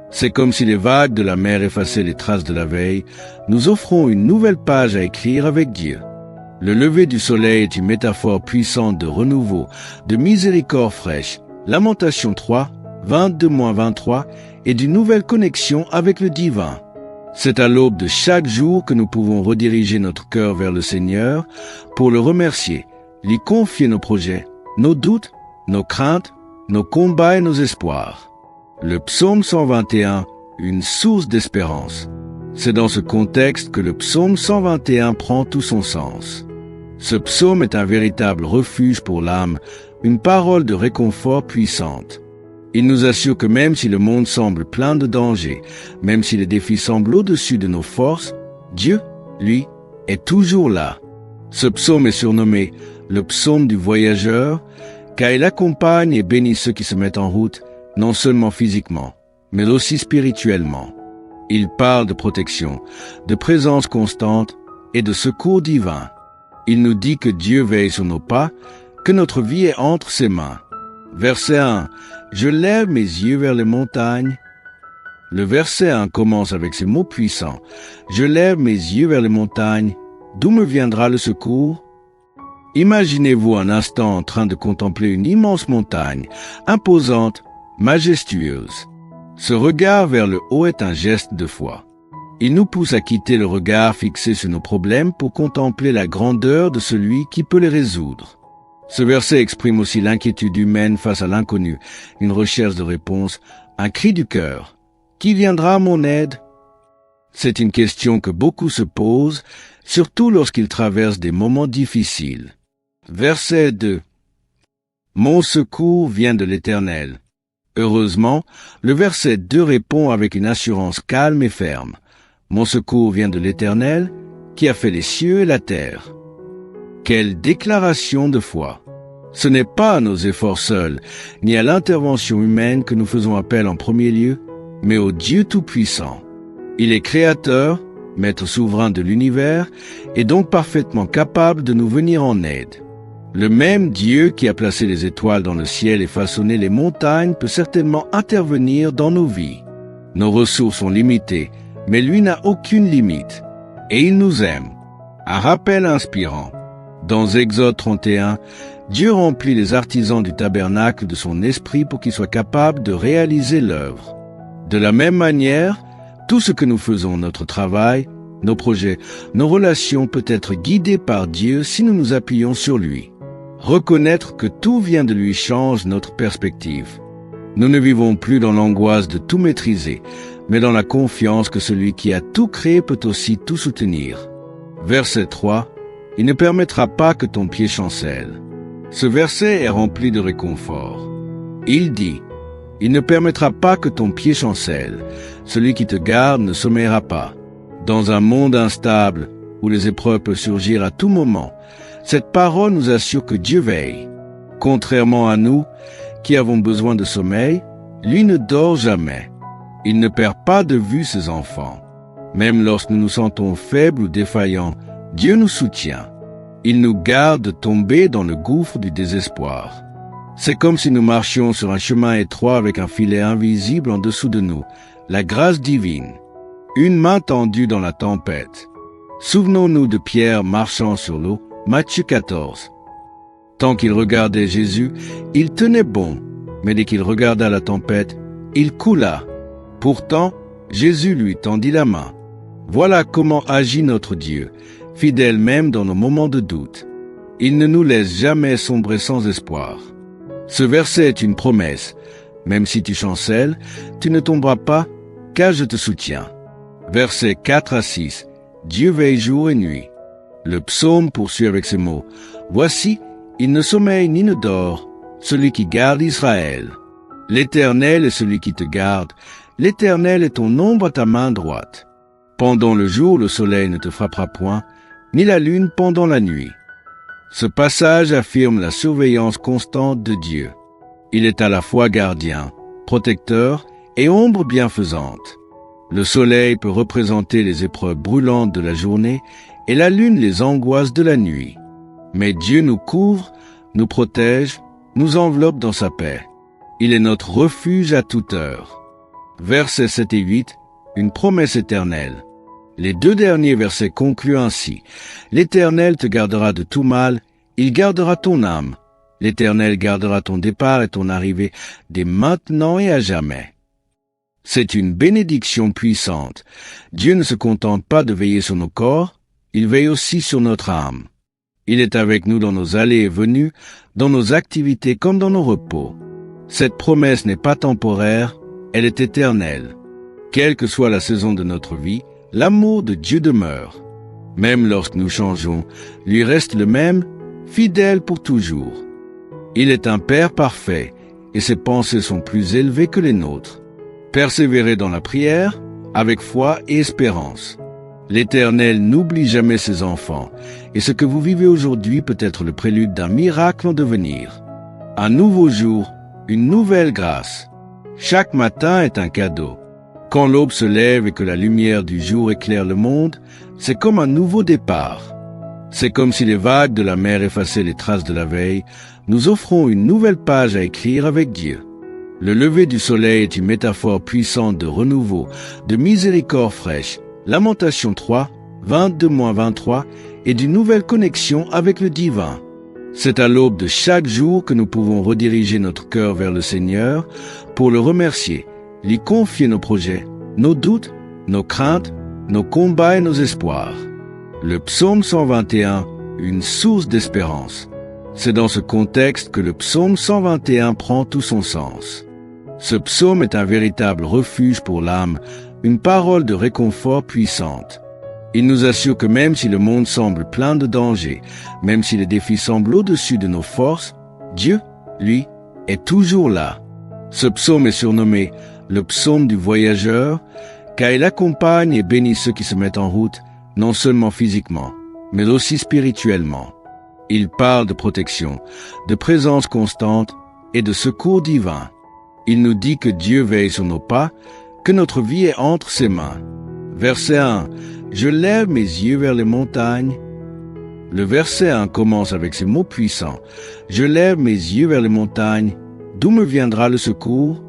C'est comme si les vagues de la mer effaçaient les traces de la veille. Nous offrons une nouvelle page à écrire avec Dieu. Le lever du soleil est une métaphore puissante de renouveau, de miséricorde fraîche. Lamentation 3, 22-23, et d'une nouvelle connexion avec le divin. C'est à l'aube de chaque jour que nous pouvons rediriger notre cœur vers le Seigneur pour le remercier, lui confier nos projets, nos doutes, nos craintes, nos combats et nos espoirs. Le psaume 121, une source d'espérance. C'est dans ce contexte que le psaume 121 prend tout son sens. Ce psaume est un véritable refuge pour l'âme, une parole de réconfort puissante. Il nous assure que même si le monde semble plein de dangers, même si les défis semblent au-dessus de nos forces, Dieu, lui, est toujours là. Ce psaume est surnommé le psaume du voyageur, car il accompagne et bénit ceux qui se mettent en route, non seulement physiquement, mais aussi spirituellement. Il parle de protection, de présence constante et de secours divin. Il nous dit que Dieu veille sur nos pas, que notre vie est entre ses mains. Verset 1. Je lève mes yeux vers les montagnes. Le verset 1 commence avec ces mots puissants. Je lève mes yeux vers les montagnes. D'où me viendra le secours? Imaginez-vous un instant en train de contempler une immense montagne, imposante, majestueuse. Ce regard vers le haut est un geste de foi. Il nous pousse à quitter le regard fixé sur nos problèmes pour contempler la grandeur de celui qui peut les résoudre. Ce verset exprime aussi l'inquiétude humaine face à l'inconnu, une recherche de réponse, un cri du cœur. Qui viendra à mon aide? C'est une question que beaucoup se posent, surtout lorsqu'ils traversent des moments difficiles. Verset 2. Mon secours vient de l'Éternel. Heureusement, le verset 2 répond avec une assurance calme et ferme. Mon secours vient de l'Éternel, qui a fait les cieux et la terre. Quelle déclaration de foi! Ce n'est pas à nos efforts seuls, ni à l'intervention humaine que nous faisons appel en premier lieu, mais au Dieu Tout-Puissant. Il est créateur, maître souverain de l'univers, et donc parfaitement capable de nous venir en aide. Le même Dieu qui a placé les étoiles dans le ciel et façonné les montagnes peut certainement intervenir dans nos vies. Nos ressources sont limitées, mais lui n'a aucune limite. Et il nous aime. Un rappel inspirant. Dans Exode 31, Dieu remplit les artisans du tabernacle de son esprit pour qu'ils soient capables de réaliser l'œuvre. De la même manière, tout ce que nous faisons, notre travail, nos projets, nos relations peut être guidé par Dieu si nous nous appuyons sur lui. Reconnaître que tout vient de lui change notre perspective. Nous ne vivons plus dans l'angoisse de tout maîtriser, mais dans la confiance que celui qui a tout créé peut aussi tout soutenir. Verset 3. Il ne permettra pas que ton pied chancelle. Ce verset est rempli de réconfort. Il dit, il ne permettra pas que ton pied chancelle. Celui qui te garde ne sommeillera pas. Dans un monde instable, où les épreuves peuvent surgir à tout moment, cette parole nous assure que Dieu veille. Contrairement à nous, qui avons besoin de sommeil, lui ne dort jamais. Il ne perd pas de vue ses enfants. Même lorsque nous nous sentons faibles ou défaillants, Dieu nous soutient. Il nous garde de tomber dans le gouffre du désespoir. C'est comme si nous marchions sur un chemin étroit avec un filet invisible en dessous de nous, la grâce divine. Une main tendue dans la tempête. Souvenons-nous de Pierre marchant sur l'eau, Matthieu 14. Tant qu'il regardait Jésus, il tenait bon, mais dès qu'il regarda la tempête, il coula. Pourtant, Jésus lui tendit la main. Voilà comment agit notre Dieu, fidèle même dans nos moments de doute. Il ne nous laisse jamais sombrer sans espoir. Ce verset est une promesse. Même si tu chancelles, tu ne tomberas pas, car je te soutiens. Versets 4 à 6. Dieu veille jour et nuit. Le psaume poursuit avec ces mots. Voici, il ne sommeille ni ne dort, celui qui garde Israël. L'Éternel est celui qui te garde. L'Éternel est ton ombre à ta main droite. Pendant le jour, le soleil ne te frappera point, ni la lune pendant la nuit. Ce passage affirme la surveillance constante de Dieu. Il est à la fois gardien, protecteur et ombre bienfaisante. Le soleil peut représenter les épreuves brûlantes de la journée et la lune les angoisses de la nuit. Mais Dieu nous couvre, nous protège, nous enveloppe dans sa paix. Il est notre refuge à toute heure. Versets 7 et 8, une promesse éternelle. Les deux derniers versets concluent ainsi. L'Éternel te gardera de tout mal, il gardera ton âme. L'Éternel gardera ton départ et ton arrivée dès maintenant et à jamais. C'est une bénédiction puissante. Dieu ne se contente pas de veiller sur nos corps, il veille aussi sur notre âme. Il est avec nous dans nos allées et venues, dans nos activités comme dans nos repos. Cette promesse n'est pas temporaire, elle est éternelle. Quelle que soit la saison de notre vie, l'amour de Dieu demeure. Même lorsque nous changeons, lui reste le même, fidèle pour toujours. Il est un Père parfait, et ses pensées sont plus élevées que les nôtres. Persévérez dans la prière, avec foi et espérance. L'Éternel n'oublie jamais ses enfants, et ce que vous vivez aujourd'hui peut être le prélude d'un miracle en devenir. Un nouveau jour, une nouvelle grâce. Chaque matin est un cadeau. Quand l'aube se lève et que la lumière du jour éclaire le monde, c'est comme un nouveau départ. C'est comme si les vagues de la mer effaçaient les traces de la veille. Nous offrons une nouvelle page à écrire avec Dieu. Le lever du soleil est une métaphore puissante de renouveau, de miséricorde fraîche. Lamentation 3, 22-23, et d'une nouvelle connexion avec le divin. C'est à l'aube de chaque jour que nous pouvons rediriger notre cœur vers le Seigneur pour le remercier, lui confier nos projets, nos doutes, nos craintes, nos combats et nos espoirs. Le psaume 121, une source d'espérance. C'est dans ce contexte que le psaume 121 prend tout son sens. Ce psaume est un véritable refuge pour l'âme, une parole de réconfort puissante. Il nous assure que même si le monde semble plein de dangers, même si les défis semblent au-dessus de nos forces, Dieu, lui, est toujours là. Ce psaume est surnommé le psaume du voyageur, car il accompagne et bénit ceux qui se mettent en route, non seulement physiquement, mais aussi spirituellement. Il parle de protection, de présence constante et de secours divin. Il nous dit que Dieu veille sur nos pas, que notre vie est entre ses mains. Verset 1. Je lève mes yeux vers les montagnes. Le verset 1 commence avec ces mots puissants. Je lève mes yeux vers les montagnes. D'où me viendra le secours?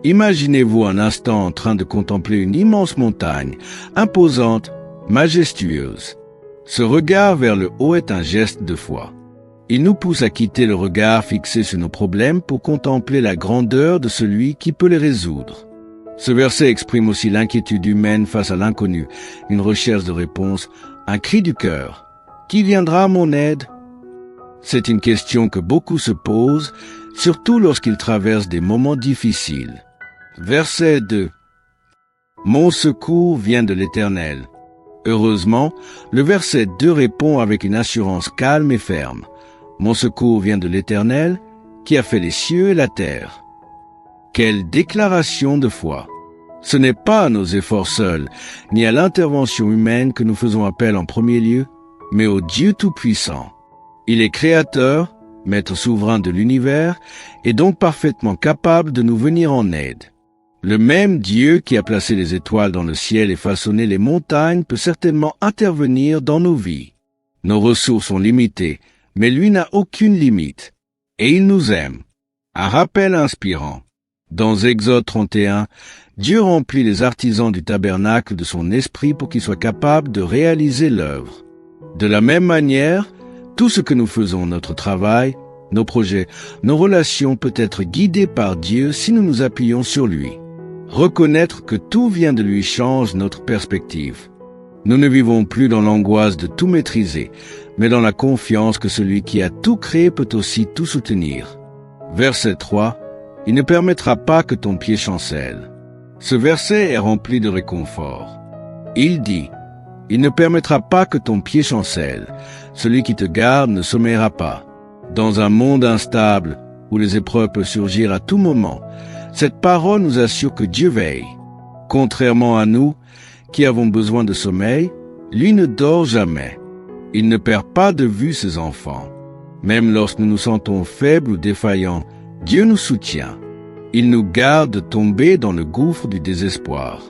Imaginez-vous un instant en train de contempler une immense montagne, imposante, majestueuse. Ce regard vers le haut est un geste de foi. Il nous pousse à quitter le regard fixé sur nos problèmes pour contempler la grandeur de celui qui peut les résoudre. Ce verset exprime aussi l'inquiétude humaine face à l'inconnu, une recherche de réponse, un cri du cœur. Qui viendra à mon aide? C'est une question que beaucoup se posent, surtout lorsqu'ils traversent des moments difficiles. Verset 2. Mon secours vient de l'Éternel. Heureusement, le verset 2 répond avec une assurance calme et ferme. Mon secours vient de l'Éternel, qui a fait les cieux et la terre. Quelle déclaration de foi! Ce n'est pas à nos efforts seuls, ni à l'intervention humaine que nous faisons appel en premier lieu, mais au Dieu Tout-Puissant. Il est créateur, maître souverain de l'univers, et donc parfaitement capable de nous venir en aide. Le même Dieu qui a placé les étoiles dans le ciel et façonné les montagnes peut certainement intervenir dans nos vies. Nos ressources sont limitées, mais lui n'a aucune limite. Et il nous aime. Un rappel inspirant. Dans Exode 31, Dieu remplit les artisans du tabernacle de son esprit pour qu'ils soient capables de réaliser l'œuvre. De la même manière, tout ce que nous faisons, notre travail, nos projets, nos relations peut être guidé par Dieu si nous nous appuyons sur lui. Reconnaître que tout vient de lui change notre perspective. Nous ne vivons plus dans l'angoisse de tout maîtriser, mais dans la confiance que celui qui a tout créé peut aussi tout soutenir. Verset 3. Il ne permettra pas que ton pied chancelle. Ce verset est rempli de réconfort. Il dit, il ne permettra pas que ton pied chancelle. Celui qui te garde ne sommeillera pas. Dans un monde instable, où les épreuves peuvent surgir à tout moment, cette parole nous assure que Dieu veille. Contrairement à nous, qui avons besoin de sommeil, lui ne dort jamais. Il ne perd pas de vue ses enfants. Même lorsque nous nous sentons faibles ou défaillants, Dieu nous soutient. Il nous garde de tomber dans le gouffre du désespoir.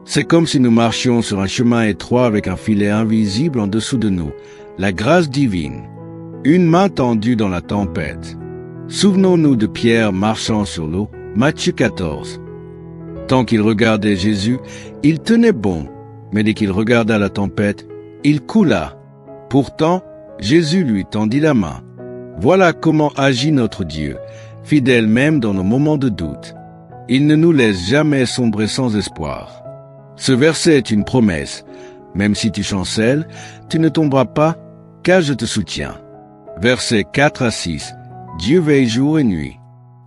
C'est comme si nous marchions sur un chemin étroit avec un filet invisible en dessous de nous, la grâce divine. Une main tendue dans la tempête. Souvenons-nous de Pierre marchant sur l'eau, Matthieu 14. Tant qu'il regardait Jésus, il tenait bon, mais dès qu'il regarda la tempête, il coula. Pourtant, Jésus lui tendit la main. Voilà comment agit notre Dieu, fidèle même dans nos moments de doute. Il ne nous laisse jamais sombrer sans espoir. Ce verset est une promesse. Même si tu chancelles, tu ne tomberas pas, car je te soutiens. Versets 4 à 6. Dieu veille jour et nuit.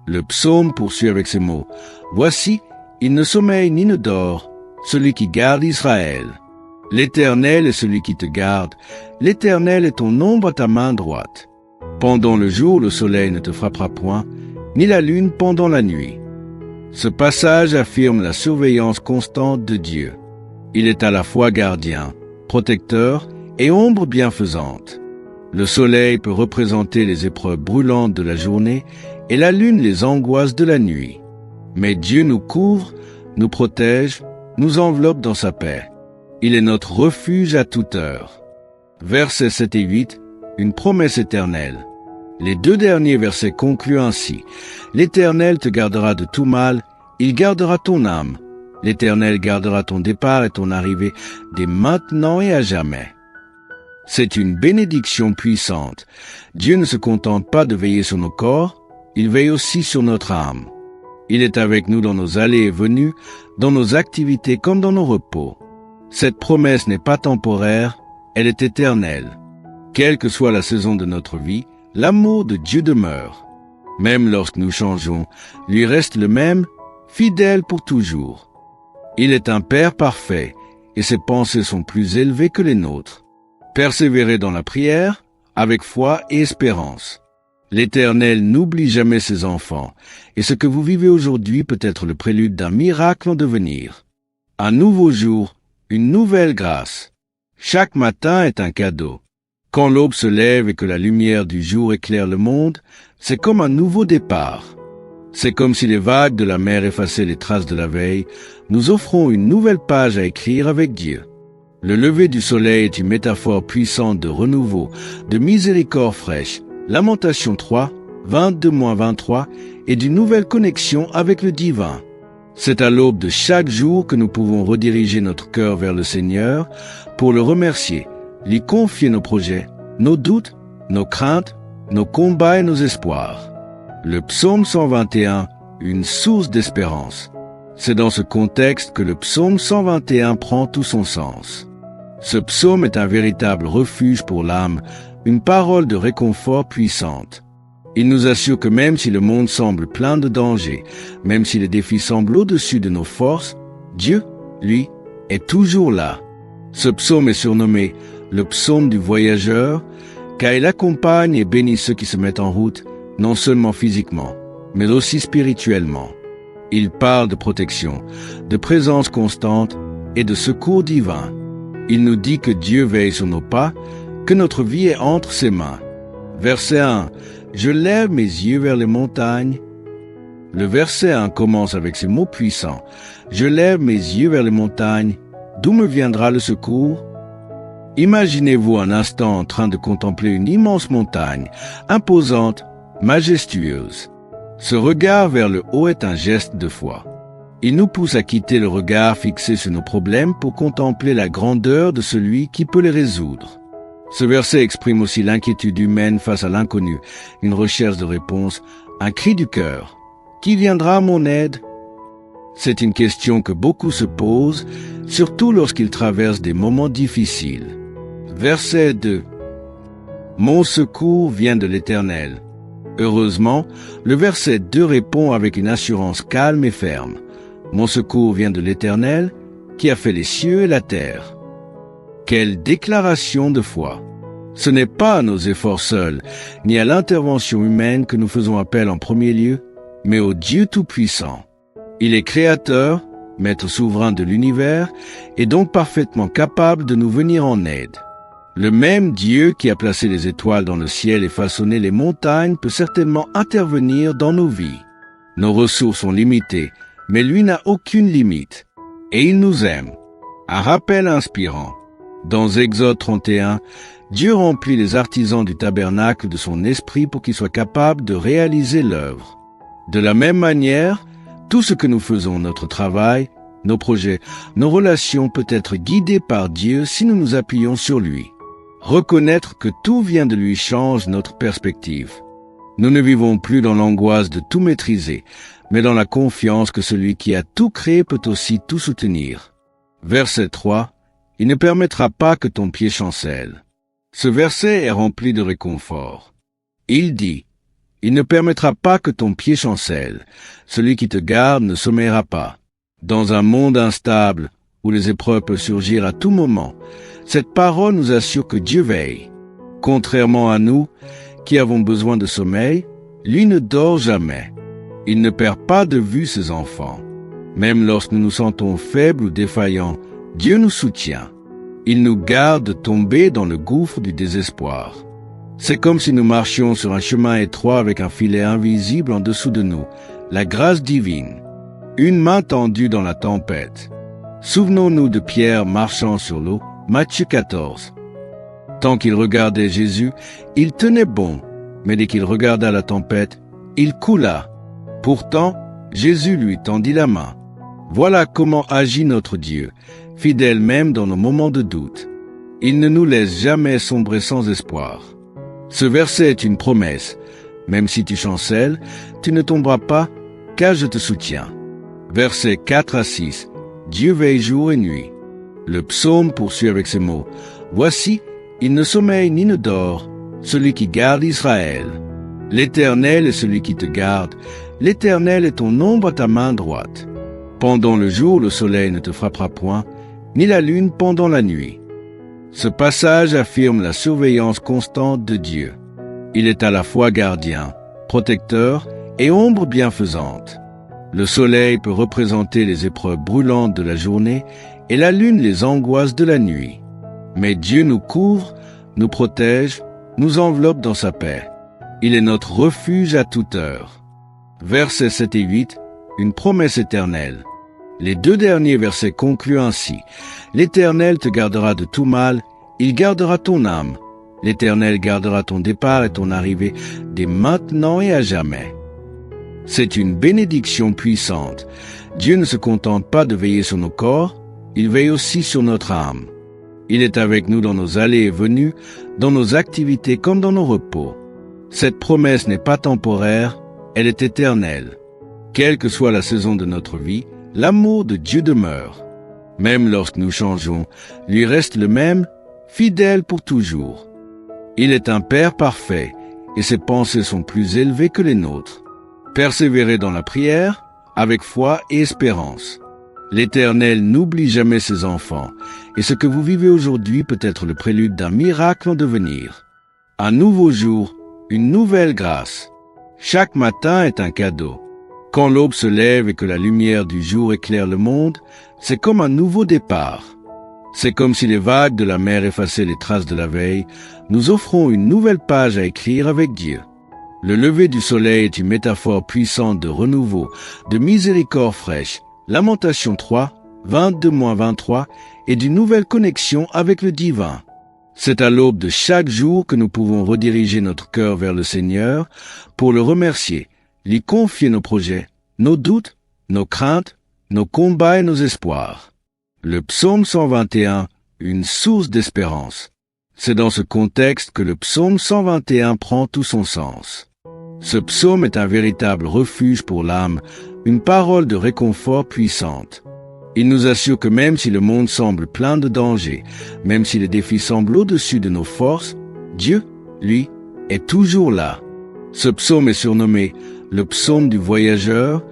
Le psaume poursuit avec ces mots. Voici, il ne sommeille ni ne dort, celui qui garde Israël. L'Éternel est celui qui te garde. L'Éternel est ton ombre à ta main droite. Pendant le jour, le soleil ne te frappera point, ni la lune pendant la nuit. Ce passage affirme la surveillance constante de Dieu. Il est à la fois gardien, protecteur et ombre bienfaisante. Le soleil peut représenter les épreuves brûlantes de la journée et la lune les angoisses de la nuit. Mais Dieu nous couvre, nous protège, nous enveloppe dans sa paix. Il est notre refuge à toute heure. Versets 7 et 8, une promesse éternelle. Les 2 derniers versets concluent ainsi. L'Éternel te gardera de tout mal, il gardera ton âme. L'Éternel gardera ton départ et ton arrivée dès maintenant et à jamais. C'est une bénédiction puissante. Dieu ne se contente pas de veiller sur nos corps, il veille aussi sur notre âme. Il est avec nous dans nos allées et venues, dans nos activités comme dans nos repos. Cette promesse n'est pas temporaire, elle est éternelle. Quelle que soit la saison de notre vie, l'amour de Dieu demeure. Même lorsque nous changeons, lui reste le même, fidèle pour toujours. Il est un Père parfait, et ses pensées sont plus élevées que les nôtres. Persévérez dans la prière, avec foi et espérance. L'Éternel n'oublie jamais ses enfants, et ce que vous vivez aujourd'hui peut être le prélude d'un miracle en devenir. Un nouveau jour, une nouvelle grâce. Chaque matin est un cadeau. Quand l'aube se lève et que la lumière du jour éclaire le monde, c'est comme un nouveau départ. C'est comme si les vagues de la mer effaçaient les traces de la veille. Nous offrons une nouvelle page à écrire avec Dieu. Le lever du soleil est une métaphore puissante de renouveau, de miséricorde fraîche. Lamentation 3, 22-23, et d'une nouvelle connexion avec le divin. C'est à l'aube de chaque jour que nous pouvons rediriger notre cœur vers le Seigneur pour le remercier, lui confier nos projets, nos doutes, nos craintes, nos combats et nos espoirs. Le psaume 121, une source d'espérance. C'est dans ce contexte que le psaume 121 prend tout son sens. Ce psaume est un véritable refuge pour l'âme, une parole de réconfort puissante. Il nous assure que même si le monde semble plein de dangers, même si les défis semblent au-dessus de nos forces, Dieu, lui, est toujours là. Ce psaume est surnommé le psaume du voyageur, car il accompagne et bénit ceux qui se mettent en route, non seulement physiquement, mais aussi spirituellement. Il parle de protection, de présence constante et de secours divin. Il nous dit que Dieu veille sur nos pas, que notre vie est entre ses mains. Verset 1. Je lève mes yeux vers les montagnes. Le verset 1 commence avec ces mots puissants. Je lève mes yeux vers les montagnes. D'où me viendra le secours? Imaginez-vous un instant en train de contempler une immense montagne, imposante, majestueuse. Ce regard vers le haut est un geste de foi. Il nous pousse à quitter le regard fixé sur nos problèmes pour contempler la grandeur de celui qui peut les résoudre. Ce verset exprime aussi l'inquiétude humaine face à l'inconnu, une recherche de réponse, un cri du cœur. Qui viendra à mon aide? C'est une question que beaucoup se posent, surtout lorsqu'ils traversent des moments difficiles. Verset 2. Mon secours vient de l'Éternel. Heureusement, le verset 2 répond avec une assurance calme et ferme. Mon secours vient de l'Éternel, qui a fait les cieux et la terre. Quelle déclaration de foi! Ce n'est pas à nos efforts seuls, ni à l'intervention humaine que nous faisons appel en premier lieu, mais au Dieu Tout-Puissant. Il est créateur, maître souverain de l'univers, et donc parfaitement capable de nous venir en aide. Le même Dieu qui a placé les étoiles dans le ciel et façonné les montagnes peut certainement intervenir dans nos vies. Nos ressources sont limitées, mais lui n'a aucune limite. Et il nous aime. Un rappel inspirant. Dans Exode 31, Dieu remplit les artisans du tabernacle de son esprit pour qu'ils soient capables de réaliser l'œuvre. De la même manière, tout ce que nous faisons, notre travail, nos projets, nos relations peut être guidé par Dieu si nous nous appuyons sur lui. Reconnaître que tout vient de lui change notre perspective. Nous ne vivons plus dans l'angoisse de tout maîtriser, mais dans la confiance que celui qui a tout créé peut aussi tout soutenir. Verset 3. Il ne permettra pas que ton pied chancelle. Ce verset est rempli de réconfort. Il dit, il ne permettra pas que ton pied chancelle. Celui qui te garde ne sommeillera pas. Dans un monde instable, où les épreuves peuvent surgir à tout moment, cette parole nous assure que Dieu veille. Contrairement à nous, qui avons besoin de sommeil, lui ne dort jamais. Il ne perd pas de vue ses enfants. Même lorsque nous nous sentons faibles ou défaillants, Dieu nous soutient. Il nous garde de tomber dans le gouffre du désespoir. C'est comme si nous marchions sur un chemin étroit avec un filet invisible en dessous de nous, la grâce divine. Une main tendue dans la tempête. Souvenons-nous de Pierre marchant sur l'eau, Matthieu 14. Tant qu'il regardait Jésus, il tenait bon, mais dès qu'il regarda la tempête, il coula. Pourtant, Jésus lui tendit la main. Voilà comment agit notre Dieu, fidèle même dans nos moments de doute. Il ne nous laisse jamais sombrer sans espoir. Ce verset est une promesse. Même si tu chancelles, tu ne tomberas pas, car je te soutiens. Versets 4 à 6. Dieu veille jour et nuit. Le psaume poursuit avec ces mots. Voici, il ne sommeille ni ne dort, celui qui garde Israël. L'Éternel est celui qui te garde. L'Éternel est ton ombre à ta main droite. Pendant le jour, le soleil ne te frappera point, ni la lune pendant la nuit. Ce passage affirme la surveillance constante de Dieu. Il est à la fois gardien, protecteur et ombre bienfaisante. Le soleil peut représenter les épreuves brûlantes de la journée et la lune les angoisses de la nuit. Mais Dieu nous couvre, nous protège, nous enveloppe dans sa paix. Il est notre refuge à toute heure. Versets 7 et 8, une promesse éternelle. Les deux derniers versets concluent ainsi. L'Éternel te gardera de tout mal, il gardera ton âme. L'Éternel gardera ton départ et ton arrivée dès maintenant et à jamais. C'est une bénédiction puissante. Dieu ne se contente pas de veiller sur nos corps, il veille aussi sur notre âme. Il est avec nous dans nos allées et venues, dans nos activités comme dans nos repos. Cette promesse n'est pas temporaire, elle est éternelle. Quelle que soit la saison de notre vie, l'amour de Dieu demeure. Même lorsque nous changeons, lui reste le même, fidèle pour toujours. Il est un Père parfait, et ses pensées sont plus élevées que les nôtres. Persévérez dans la prière, avec foi et espérance. L'Éternel n'oublie jamais ses enfants, et ce que vous vivez aujourd'hui peut être le prélude d'un miracle en devenir. Un nouveau jour, une nouvelle grâce. Chaque matin est un cadeau. Quand l'aube se lève et que la lumière du jour éclaire le monde, c'est comme un nouveau départ. C'est comme si les vagues de la mer effaçaient les traces de la veille. Nous offrons une nouvelle page à écrire avec Dieu. Le lever du soleil est une métaphore puissante de renouveau, de miséricorde fraîche. Lamentation 3, 22-23, et d'une nouvelle connexion avec le divin. C'est à l'aube de chaque jour que nous pouvons rediriger notre cœur vers le Seigneur pour le remercier, lui confier nos projets, nos doutes, nos craintes, nos combats et nos espoirs. Le psaume 121, une source d'espérance. C'est dans ce contexte que le psaume 121 prend tout son sens. Ce psaume est un véritable refuge pour l'âme, une parole de réconfort puissante. Il nous assure que même si le monde semble plein de dangers, même si les défis semblent au-dessus de nos forces, Dieu, lui, est toujours là. Ce psaume est surnommé le psaume du voyageur,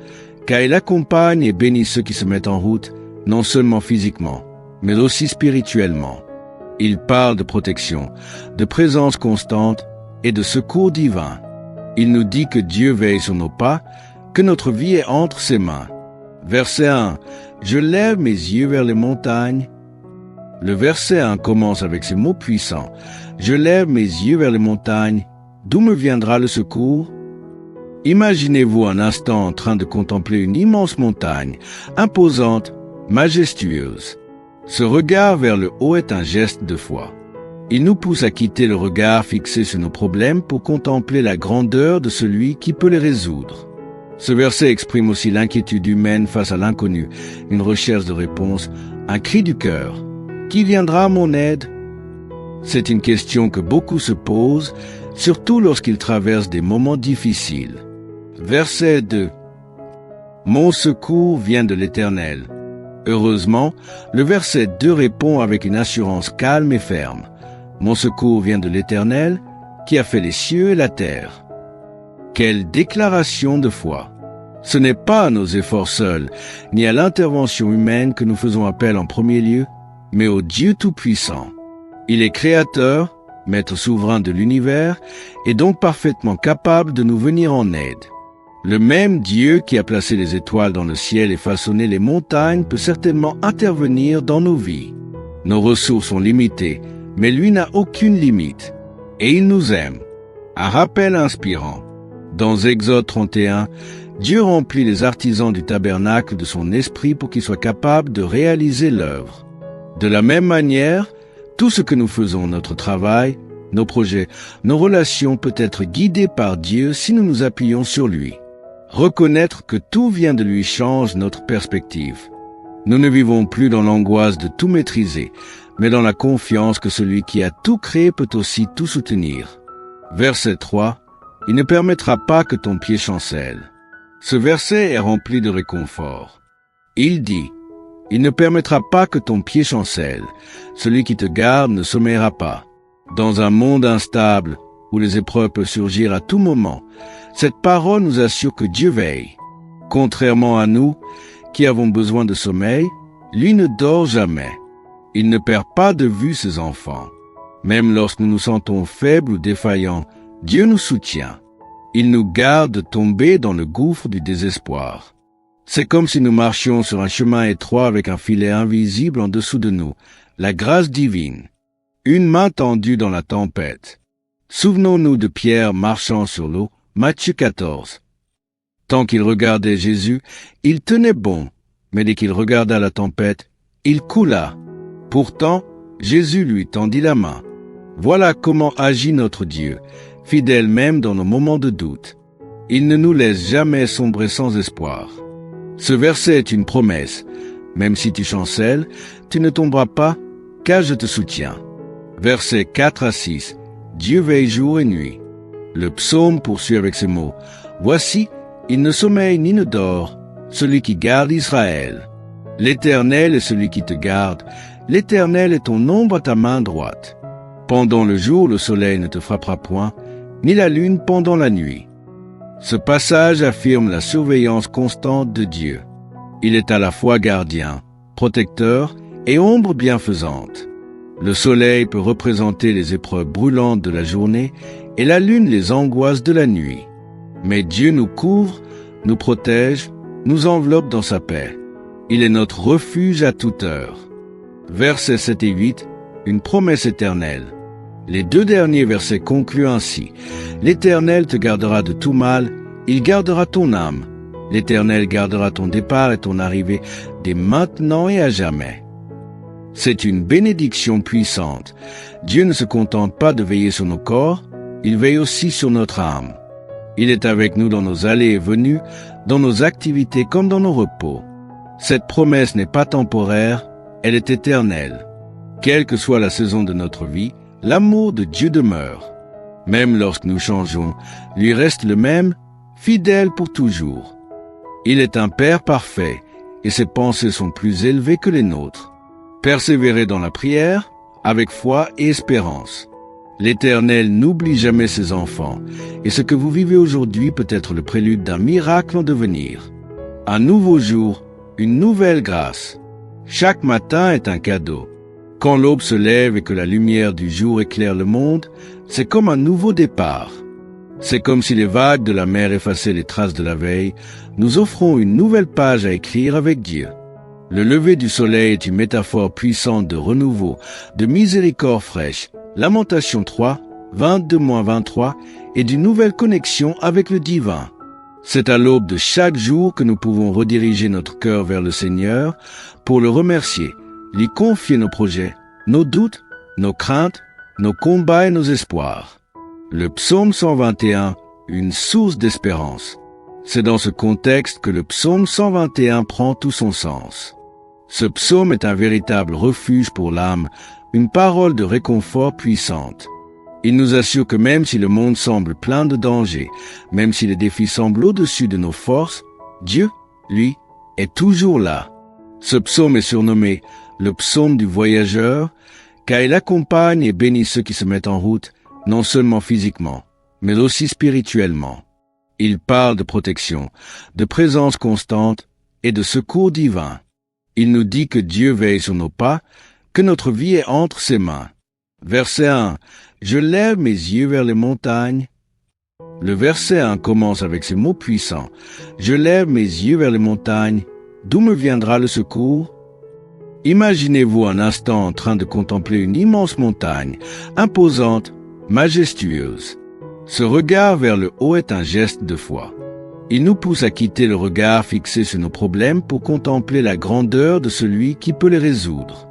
car il accompagne et bénit ceux qui se mettent en route, non seulement physiquement, mais aussi spirituellement. Il parle de protection, de présence constante et de secours divin. Il nous dit que Dieu veille sur nos pas, que notre vie est entre ses mains. Verset 1. Je lève mes yeux vers les montagnes. Le verset 1 commence avec ces mots puissants. Je lève mes yeux vers les montagnes. D'où me viendra le secours? Imaginez-vous un instant en train de contempler une immense montagne, imposante, majestueuse. Ce regard vers le haut est un geste de foi. Il nous pousse à quitter le regard fixé sur nos problèmes pour contempler la grandeur de celui qui peut les résoudre. Ce verset exprime aussi l'inquiétude humaine face à l'inconnu, une recherche de réponse, un cri du cœur. Qui viendra à mon aide? C'est une question que beaucoup se posent, surtout lorsqu'ils traversent des moments difficiles. Verset 2. Mon secours vient de l'Éternel. Heureusement, le verset 2 répond avec une assurance calme et ferme. Mon secours vient de l'Éternel, qui a fait les cieux et la terre. Quelle déclaration de foi! Ce n'est pas à nos efforts seuls, ni à l'intervention humaine que nous faisons appel en premier lieu, mais au Dieu Tout-Puissant. Il est créateur, maître souverain de l'univers, et donc parfaitement capable de nous venir en aide. Le même Dieu qui a placé les étoiles dans le ciel et façonné les montagnes peut certainement intervenir dans nos vies. Nos ressources sont limitées, mais lui n'a aucune limite. Et il nous aime. Un rappel inspirant. Dans Exode 31, Dieu remplit les artisans du tabernacle de son esprit pour qu'ils soient capables de réaliser l'œuvre. De la même manière, tout ce que nous faisons, notre travail, nos projets, nos relations peut être guidé par Dieu si nous nous appuyons sur lui. Reconnaître que tout vient de lui change notre perspective. Nous ne vivons plus dans l'angoisse de tout maîtriser, mais dans la confiance que celui qui a tout créé peut aussi tout soutenir. Verset 3. Il ne permettra pas que ton pied chancelle. Ce verset est rempli de réconfort. Il dit, il ne permettra pas que ton pied chancelle. Celui qui te garde ne sommeillera pas. Dans un monde instable, où les épreuves peuvent surgir à tout moment, cette parole nous assure que Dieu veille. Contrairement à nous, qui avons besoin de sommeil, lui ne dort jamais. Il ne perd pas de vue ses enfants. Même lorsque nous nous sentons faibles ou défaillants, Dieu nous soutient. Il nous garde de tomber dans le gouffre du désespoir. C'est comme si nous marchions sur un chemin étroit avec un filet invisible en dessous de nous, la grâce divine. Une main tendue dans la tempête. Souvenons-nous de Pierre marchant sur l'eau, Matthieu 14. Tant qu'il regardait Jésus, il tenait bon, mais dès qu'il regarda la tempête, il coula. Pourtant, Jésus lui tendit la main. Voilà comment agit notre Dieu, fidèle même dans nos moments de doute. Il ne nous laisse jamais sombrer sans espoir. Ce verset est une promesse. Même si tu chancelles, tu ne tomberas pas, car je te soutiens. Versets 4 à 6. Dieu veille jour et nuit. Le psaume poursuit avec ces mots. Voici, il ne sommeille ni ne dort, celui qui garde Israël. L'Éternel est celui qui te garde. L'Éternel est ton ombre à ta main droite. Pendant le jour, le soleil ne te frappera point, ni la lune pendant la nuit. Ce passage affirme la surveillance constante de Dieu. Il est à la fois gardien, protecteur et ombre bienfaisante. Le soleil peut représenter les épreuves brûlantes de la journée et la lune les angoisses de la nuit. Mais Dieu nous couvre, nous protège, nous enveloppe dans sa paix. Il est notre refuge à toute heure. Versets 7 et 8, une promesse éternelle. Les deux derniers versets concluent ainsi. L'Éternel te gardera de tout mal, il gardera ton âme. L'Éternel gardera ton départ et ton arrivée dès maintenant et à jamais. C'est une bénédiction puissante. Dieu ne se contente pas de veiller sur nos corps, il veille aussi sur notre âme. Il est avec nous dans nos allées et venues, dans nos activités comme dans nos repos. Cette promesse n'est pas temporaire, elle est éternelle. Quelle que soit la saison de notre vie, l'amour de Dieu demeure. Même lorsque nous changeons, lui reste le même, fidèle pour toujours. Il est un Père parfait, et ses pensées sont plus élevées que les nôtres. Persévérez dans la prière, avec foi et espérance. L'Éternel n'oublie jamais ses enfants, et ce que vous vivez aujourd'hui peut être le prélude d'un miracle en devenir. Un nouveau jour, une nouvelle grâce. Chaque matin est un cadeau. Quand l'aube se lève et que la lumière du jour éclaire le monde, c'est comme un nouveau départ. C'est comme si les vagues de la mer effaçaient les traces de la veille. Nous offrons une nouvelle page à écrire avec Dieu. Le lever du soleil est une métaphore puissante de renouveau, de miséricorde fraîche. Lamentation 3, 22-23, et d'une nouvelle connexion avec le divin. C'est à l'aube de chaque jour que nous pouvons rediriger notre cœur vers le Seigneur pour le remercier, lui confier nos projets, nos doutes, nos craintes, nos combats et nos espoirs. Le psaume 121, une source d'espérance. C'est dans ce contexte que le psaume 121 prend tout son sens. Ce psaume est un véritable refuge pour l'âme, une parole de réconfort puissante. Il nous assure que même si le monde semble plein de dangers, même si les défis semblent au-dessus de nos forces, Dieu, lui, est toujours là. Ce psaume est surnommé le psaume du voyageur, car il accompagne et bénit ceux qui se mettent en route, non seulement physiquement, mais aussi spirituellement. Il parle de protection, de présence constante et de secours divin. Il nous dit que Dieu veille sur nos pas, que notre vie est entre ses mains. Verset 1. Je lève mes yeux vers les montagnes. Le verset 1 commence avec ces mots puissants. « Je lève mes yeux vers les montagnes. D'où me viendra le secours ?» Imaginez-vous un instant en train de contempler une immense montagne, imposante, majestueuse. Ce regard vers le haut est un geste de foi. Il nous pousse à quitter le regard fixé sur nos problèmes pour contempler la grandeur de celui qui peut les résoudre.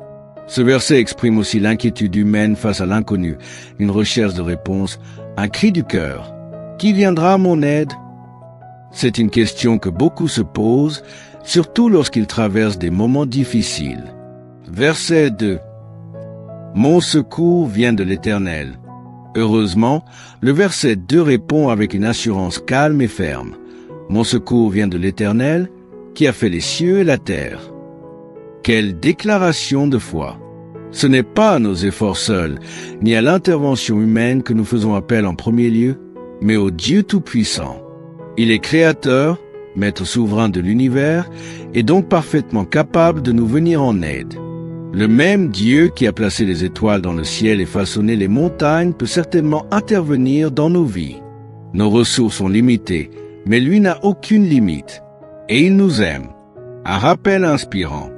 Ce verset exprime aussi l'inquiétude humaine face à l'inconnu, une recherche de réponse, un cri du cœur. Qui viendra à mon aide? C'est une question que beaucoup se posent, surtout lorsqu'ils traversent des moments difficiles. Verset 2. Mon secours vient de l'Éternel. Heureusement, le verset 2 répond avec une assurance calme et ferme. Mon secours vient de l'Éternel, qui a fait les cieux et la terre. Quelle déclaration de foi! Ce n'est pas à nos efforts seuls, ni à l'intervention humaine que nous faisons appel en premier lieu, mais au Dieu Tout-Puissant. Il est créateur, maître souverain de l'univers, et donc parfaitement capable de nous venir en aide. Le même Dieu qui a placé les étoiles dans le ciel et façonné les montagnes peut certainement intervenir dans nos vies. Nos ressources sont limitées, mais lui n'a aucune limite. Et il nous aime. Un rappel inspirant.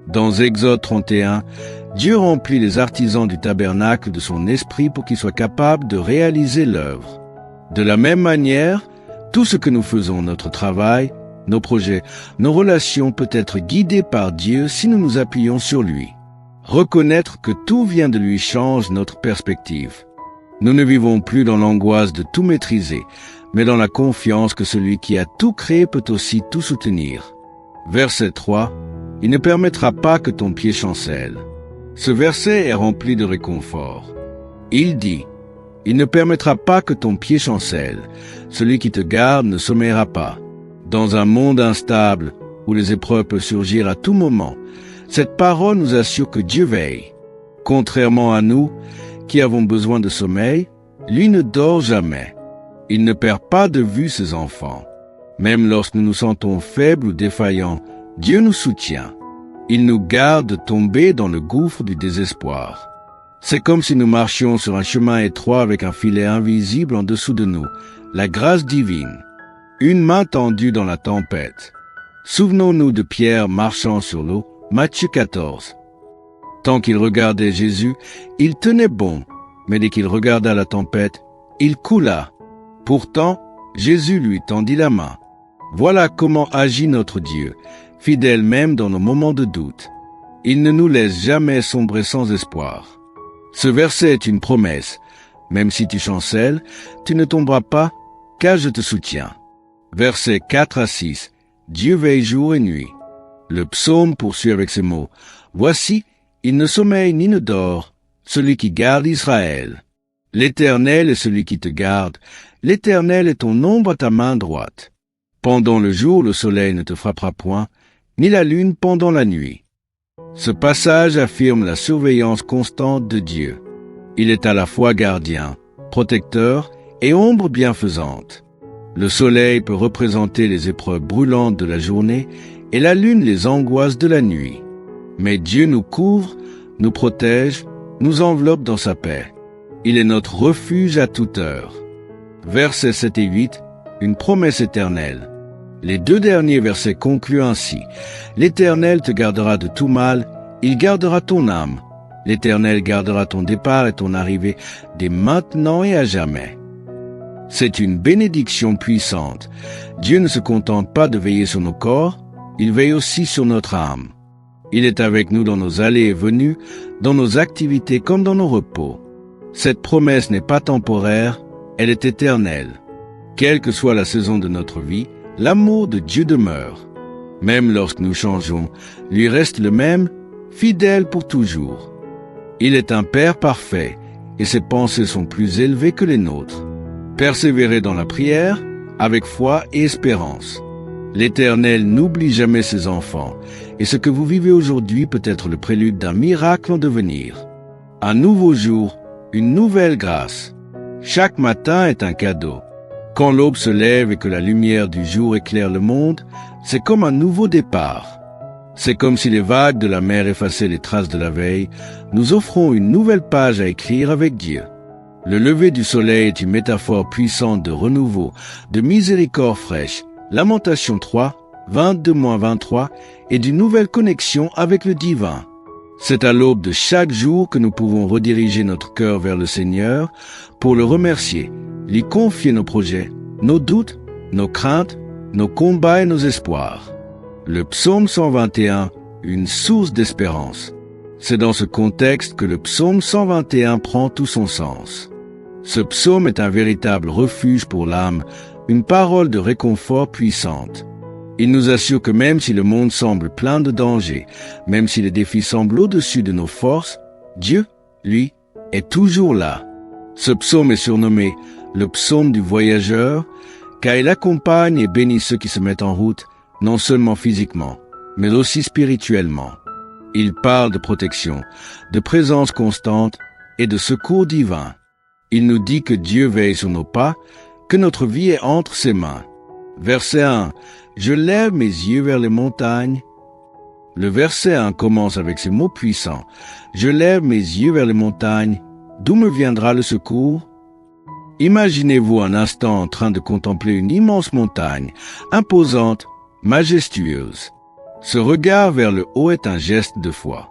Dans Exode 31, Dieu remplit les artisans du tabernacle de son esprit pour qu'ils soient capables de réaliser l'œuvre. De la même manière, tout ce que nous faisons, notre travail, nos projets, nos relations peut être guidé par Dieu si nous nous appuyons sur lui. Reconnaître que tout vient de lui change notre perspective. Nous ne vivons plus dans l'angoisse de tout maîtriser, mais dans la confiance que celui qui a tout créé peut aussi tout soutenir. Verset 3. Il ne permettra pas que ton pied chancelle. Ce verset est rempli de réconfort. Il dit, il ne permettra pas que ton pied chancelle. Celui qui te garde ne sommeillera pas. Dans un monde instable, où les épreuves peuvent surgir à tout moment, cette parole nous assure que Dieu veille. Contrairement à nous, qui avons besoin de sommeil, lui ne dort jamais. Il ne perd pas de vue ses enfants. Même lorsque nous nous sentons faibles ou défaillants, Dieu nous soutient. Il nous garde de tomber dans le gouffre du désespoir. C'est comme si nous marchions sur un chemin étroit avec un filet invisible en dessous de nous, la grâce divine. Une main tendue dans la tempête. Souvenons-nous de Pierre marchant sur l'eau, Matthieu 14. Tant qu'il regardait Jésus, il tenait bon, mais dès qu'il regarda la tempête, il coula. Pourtant, Jésus lui tendit la main. Voilà comment agit notre Dieu, fidèle même dans nos moments de doute. Il ne nous laisse jamais sombrer sans espoir. Ce verset est une promesse. Même si tu chancelles, tu ne tomberas pas, car je te soutiens. Versets 4 à 6. Dieu veille jour et nuit. Le psaume poursuit avec ces mots. Voici, il ne sommeille ni ne dort, celui qui garde Israël. L'Éternel est celui qui te garde. L'Éternel est ton ombre à ta main droite. Pendant le jour, le soleil ne te frappera point, ni la lune pendant la nuit. Ce passage affirme la surveillance constante de Dieu. Il est à la fois gardien, protecteur et ombre bienfaisante. Le soleil peut représenter les épreuves brûlantes de la journée et la lune les angoisses de la nuit. Mais Dieu nous couvre, nous protège, nous enveloppe dans sa paix. Il est notre refuge à toute heure. Versets 7 et 8, une promesse éternelle. Les deux derniers versets concluent ainsi. L'Éternel te gardera de tout mal, il gardera ton âme. L'Éternel gardera ton départ et ton arrivée dès maintenant et à jamais. C'est une bénédiction puissante. Dieu ne se contente pas de veiller sur nos corps, il veille aussi sur notre âme. Il est avec nous dans nos allées et venues, dans nos activités comme dans nos repos. Cette promesse n'est pas temporaire, elle est éternelle. Quelle que soit la saison de notre vie, l'amour de Dieu demeure. Même lorsque nous changeons, lui reste le même, fidèle pour toujours. Il est un Père parfait, et ses pensées sont plus élevées que les nôtres. Persévérez dans la prière, avec foi et espérance. L'Éternel n'oublie jamais ses enfants, et ce que vous vivez aujourd'hui peut être le prélude d'un miracle en devenir. Un nouveau jour, une nouvelle grâce. Chaque matin est un cadeau. Quand l'aube se lève et que la lumière du jour éclaire le monde, c'est comme un nouveau départ. C'est comme si les vagues de la mer effaçaient les traces de la veille. Nous offrons une nouvelle page à écrire avec Dieu. Le lever du soleil est une métaphore puissante de renouveau, de miséricorde fraîche. Lamentation 3, 22-23, et d'une nouvelle connexion avec le divin. C'est à l'aube de chaque jour que nous pouvons rediriger notre cœur vers le Seigneur pour le remercier, lui confier nos projets, nos doutes, nos craintes, nos combats et nos espoirs. Le psaume 121, une source d'espérance. C'est dans ce contexte que le psaume 121 prend tout son sens. Ce psaume est un véritable refuge pour l'âme, une parole de réconfort puissante. Il nous assure que même si le monde semble plein de dangers, même si les défis semblent au-dessus de nos forces, Dieu, lui, est toujours là. Ce psaume est surnommé le psaume du voyageur, car il accompagne et bénit ceux qui se mettent en route, non seulement physiquement, mais aussi spirituellement. Il parle de protection, de présence constante et de secours divin. Il nous dit que Dieu veille sur nos pas, que notre vie est entre ses mains. Verset 1. Je lève mes yeux vers les montagnes. Le verset 1 commence avec ces mots puissants. Je lève mes yeux vers les montagnes. D'où me viendra le secours? Imaginez-vous un instant en train de contempler une immense montagne, imposante, majestueuse. Ce regard vers le haut est un geste de foi.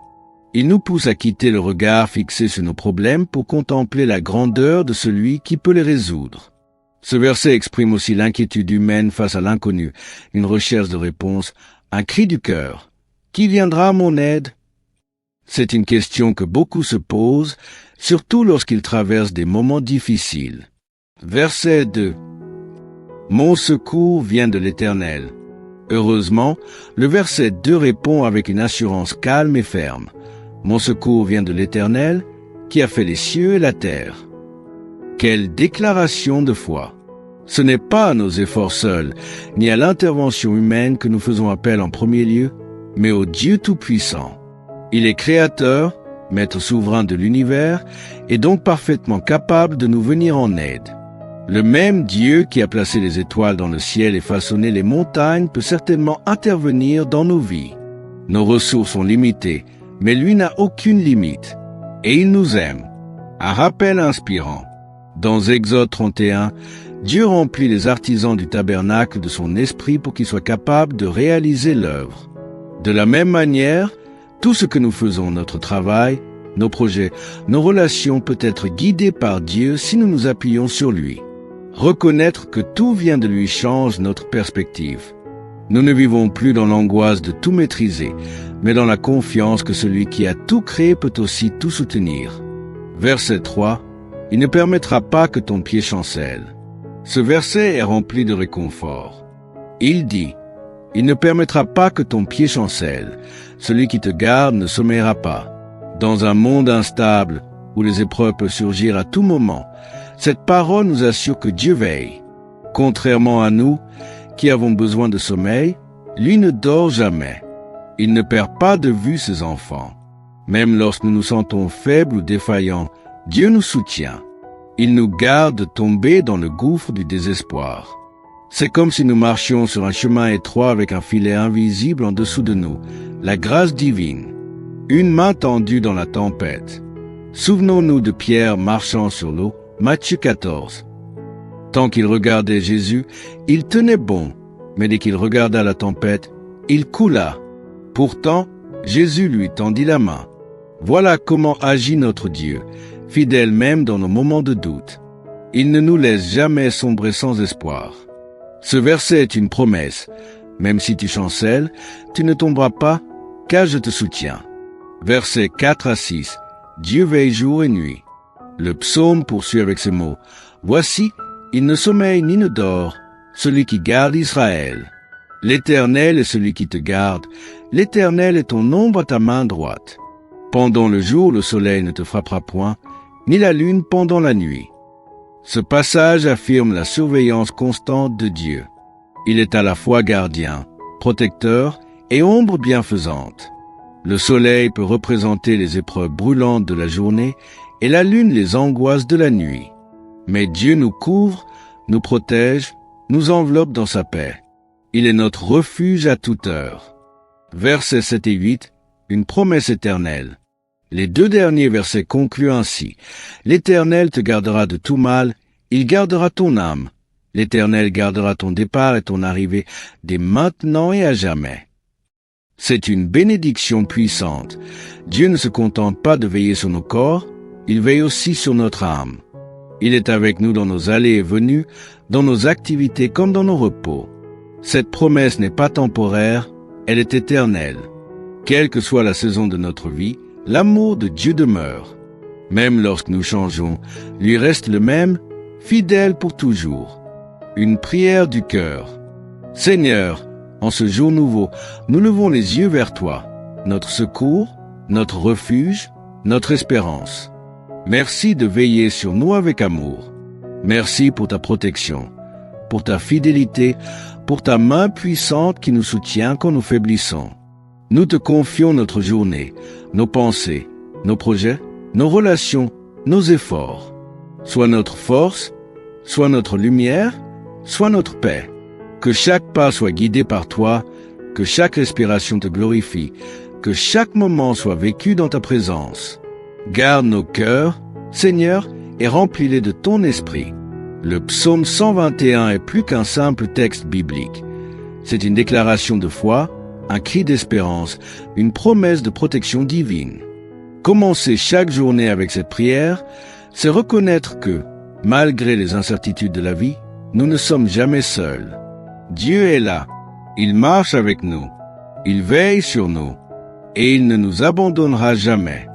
Il nous pousse à quitter le regard fixé sur nos problèmes pour contempler la grandeur de celui qui peut les résoudre. Ce verset exprime aussi l'inquiétude humaine face à l'inconnu, une recherche de réponse, un cri du cœur. Qui viendra à mon aide? C'est une question que beaucoup se posent, surtout lorsqu'ils traversent des moments difficiles. Verset 2. Mon secours vient de l'Éternel. Heureusement, le verset 2 répond avec une assurance calme et ferme. Mon secours vient de l'Éternel, qui a fait les cieux et la terre. Quelle déclaration de foi! Ce n'est pas à nos efforts seuls, ni à l'intervention humaine que nous faisons appel en premier lieu, mais au Dieu Tout-Puissant. Il est créateur, maître souverain de l'univers, et donc parfaitement capable de nous venir en aide. Le même Dieu qui a placé les étoiles dans le ciel et façonné les montagnes peut certainement intervenir dans nos vies. Nos ressources sont limitées, mais lui n'a aucune limite. Et il nous aime. Un rappel inspirant. Dans Exode 31, Dieu remplit les artisans du tabernacle de son esprit pour qu'ils soient capables de réaliser l'œuvre. De la même manière, tout ce que nous faisons, notre travail, nos projets, nos relations peut être guidé par Dieu si nous nous appuyons sur lui. Reconnaître que tout vient de lui change notre perspective. Nous ne vivons plus dans l'angoisse de tout maîtriser, mais dans la confiance que celui qui a tout créé peut aussi tout soutenir. Verset 3. Il ne permettra pas que ton pied chancelle. Ce verset est rempli de réconfort. Il dit, il ne permettra pas que ton pied chancelle. Celui qui te garde ne sommeillera pas. Dans un monde instable, où les épreuves peuvent surgir à tout moment, cette parole nous assure que Dieu veille. Contrairement à nous, qui avons besoin de sommeil, lui ne dort jamais. Il ne perd pas de vue ses enfants. Même lorsque nous nous sentons faibles ou défaillants, Dieu nous soutient. Il nous garde de tomber dans le gouffre du désespoir. C'est comme si nous marchions sur un chemin étroit avec un filet invisible en dessous de nous, la grâce divine. Une main tendue dans la tempête. Souvenons-nous de Pierre marchant sur l'eau, Matthieu 14. Tant qu'il regardait Jésus, il tenait bon, mais dès qu'il regarda la tempête, il coula. Pourtant, Jésus lui tendit la main. Voilà comment agit notre Dieu, fidèle même dans nos moments de doute. Il ne nous laisse jamais sombrer sans espoir. Ce verset est une promesse. Même si tu chancelles, tu ne tomberas pas, car je te soutiens. Versets 4 à 6. Dieu veille jour et nuit. Le psaume poursuit avec ces mots. Voici, il ne sommeille ni ne dort, celui qui garde Israël. L'Éternel est celui qui te garde. L'Éternel est ton ombre à ta main droite. Pendant le jour, le soleil ne te frappera point, ni la lune pendant la nuit. Ce passage affirme la surveillance constante de Dieu. Il est à la fois gardien, protecteur et ombre bienfaisante. Le soleil peut représenter les épreuves brûlantes de la journée et la lune les angoisses de la nuit. Mais Dieu nous couvre, nous protège, nous enveloppe dans sa paix. Il est notre refuge à toute heure. Versets 7 et 8, une promesse éternelle. Les 2 derniers versets concluent ainsi. L'Éternel te gardera de tout mal, il gardera ton âme. L'Éternel gardera ton départ et ton arrivée dès maintenant et à jamais. C'est une bénédiction puissante. Dieu ne se contente pas de veiller sur nos corps, il veille aussi sur notre âme. Il est avec nous dans nos allées et venues, dans nos activités comme dans nos repos. Cette promesse n'est pas temporaire, elle est éternelle. Quelle que soit la saison de notre vie, l'amour de Dieu demeure. Même lorsque nous changeons, lui reste le même, fidèle pour toujours. Une prière du cœur. Seigneur, en ce jour nouveau, nous levons les yeux vers toi, notre secours, notre refuge, notre espérance. Merci de veiller sur nous avec amour. Merci pour ta protection, pour ta fidélité, pour ta main puissante qui nous soutient quand nous faiblissons. Nous te confions notre journée, nos pensées, nos projets, nos relations, nos efforts. Sois notre force, sois notre lumière, sois notre paix. Que chaque pas soit guidé par toi, que chaque respiration te glorifie, que chaque moment soit vécu dans ta présence. Garde nos cœurs, Seigneur, et remplis-les de ton esprit. Le psaume 121 est plus qu'un simple texte biblique. C'est une déclaration de foi, un cri d'espérance, une promesse de protection divine. Commencer chaque journée avec cette prière, c'est reconnaître que, malgré les incertitudes de la vie, nous ne sommes jamais seuls. Dieu est là, il marche avec nous, il veille sur nous, et il ne nous abandonnera jamais.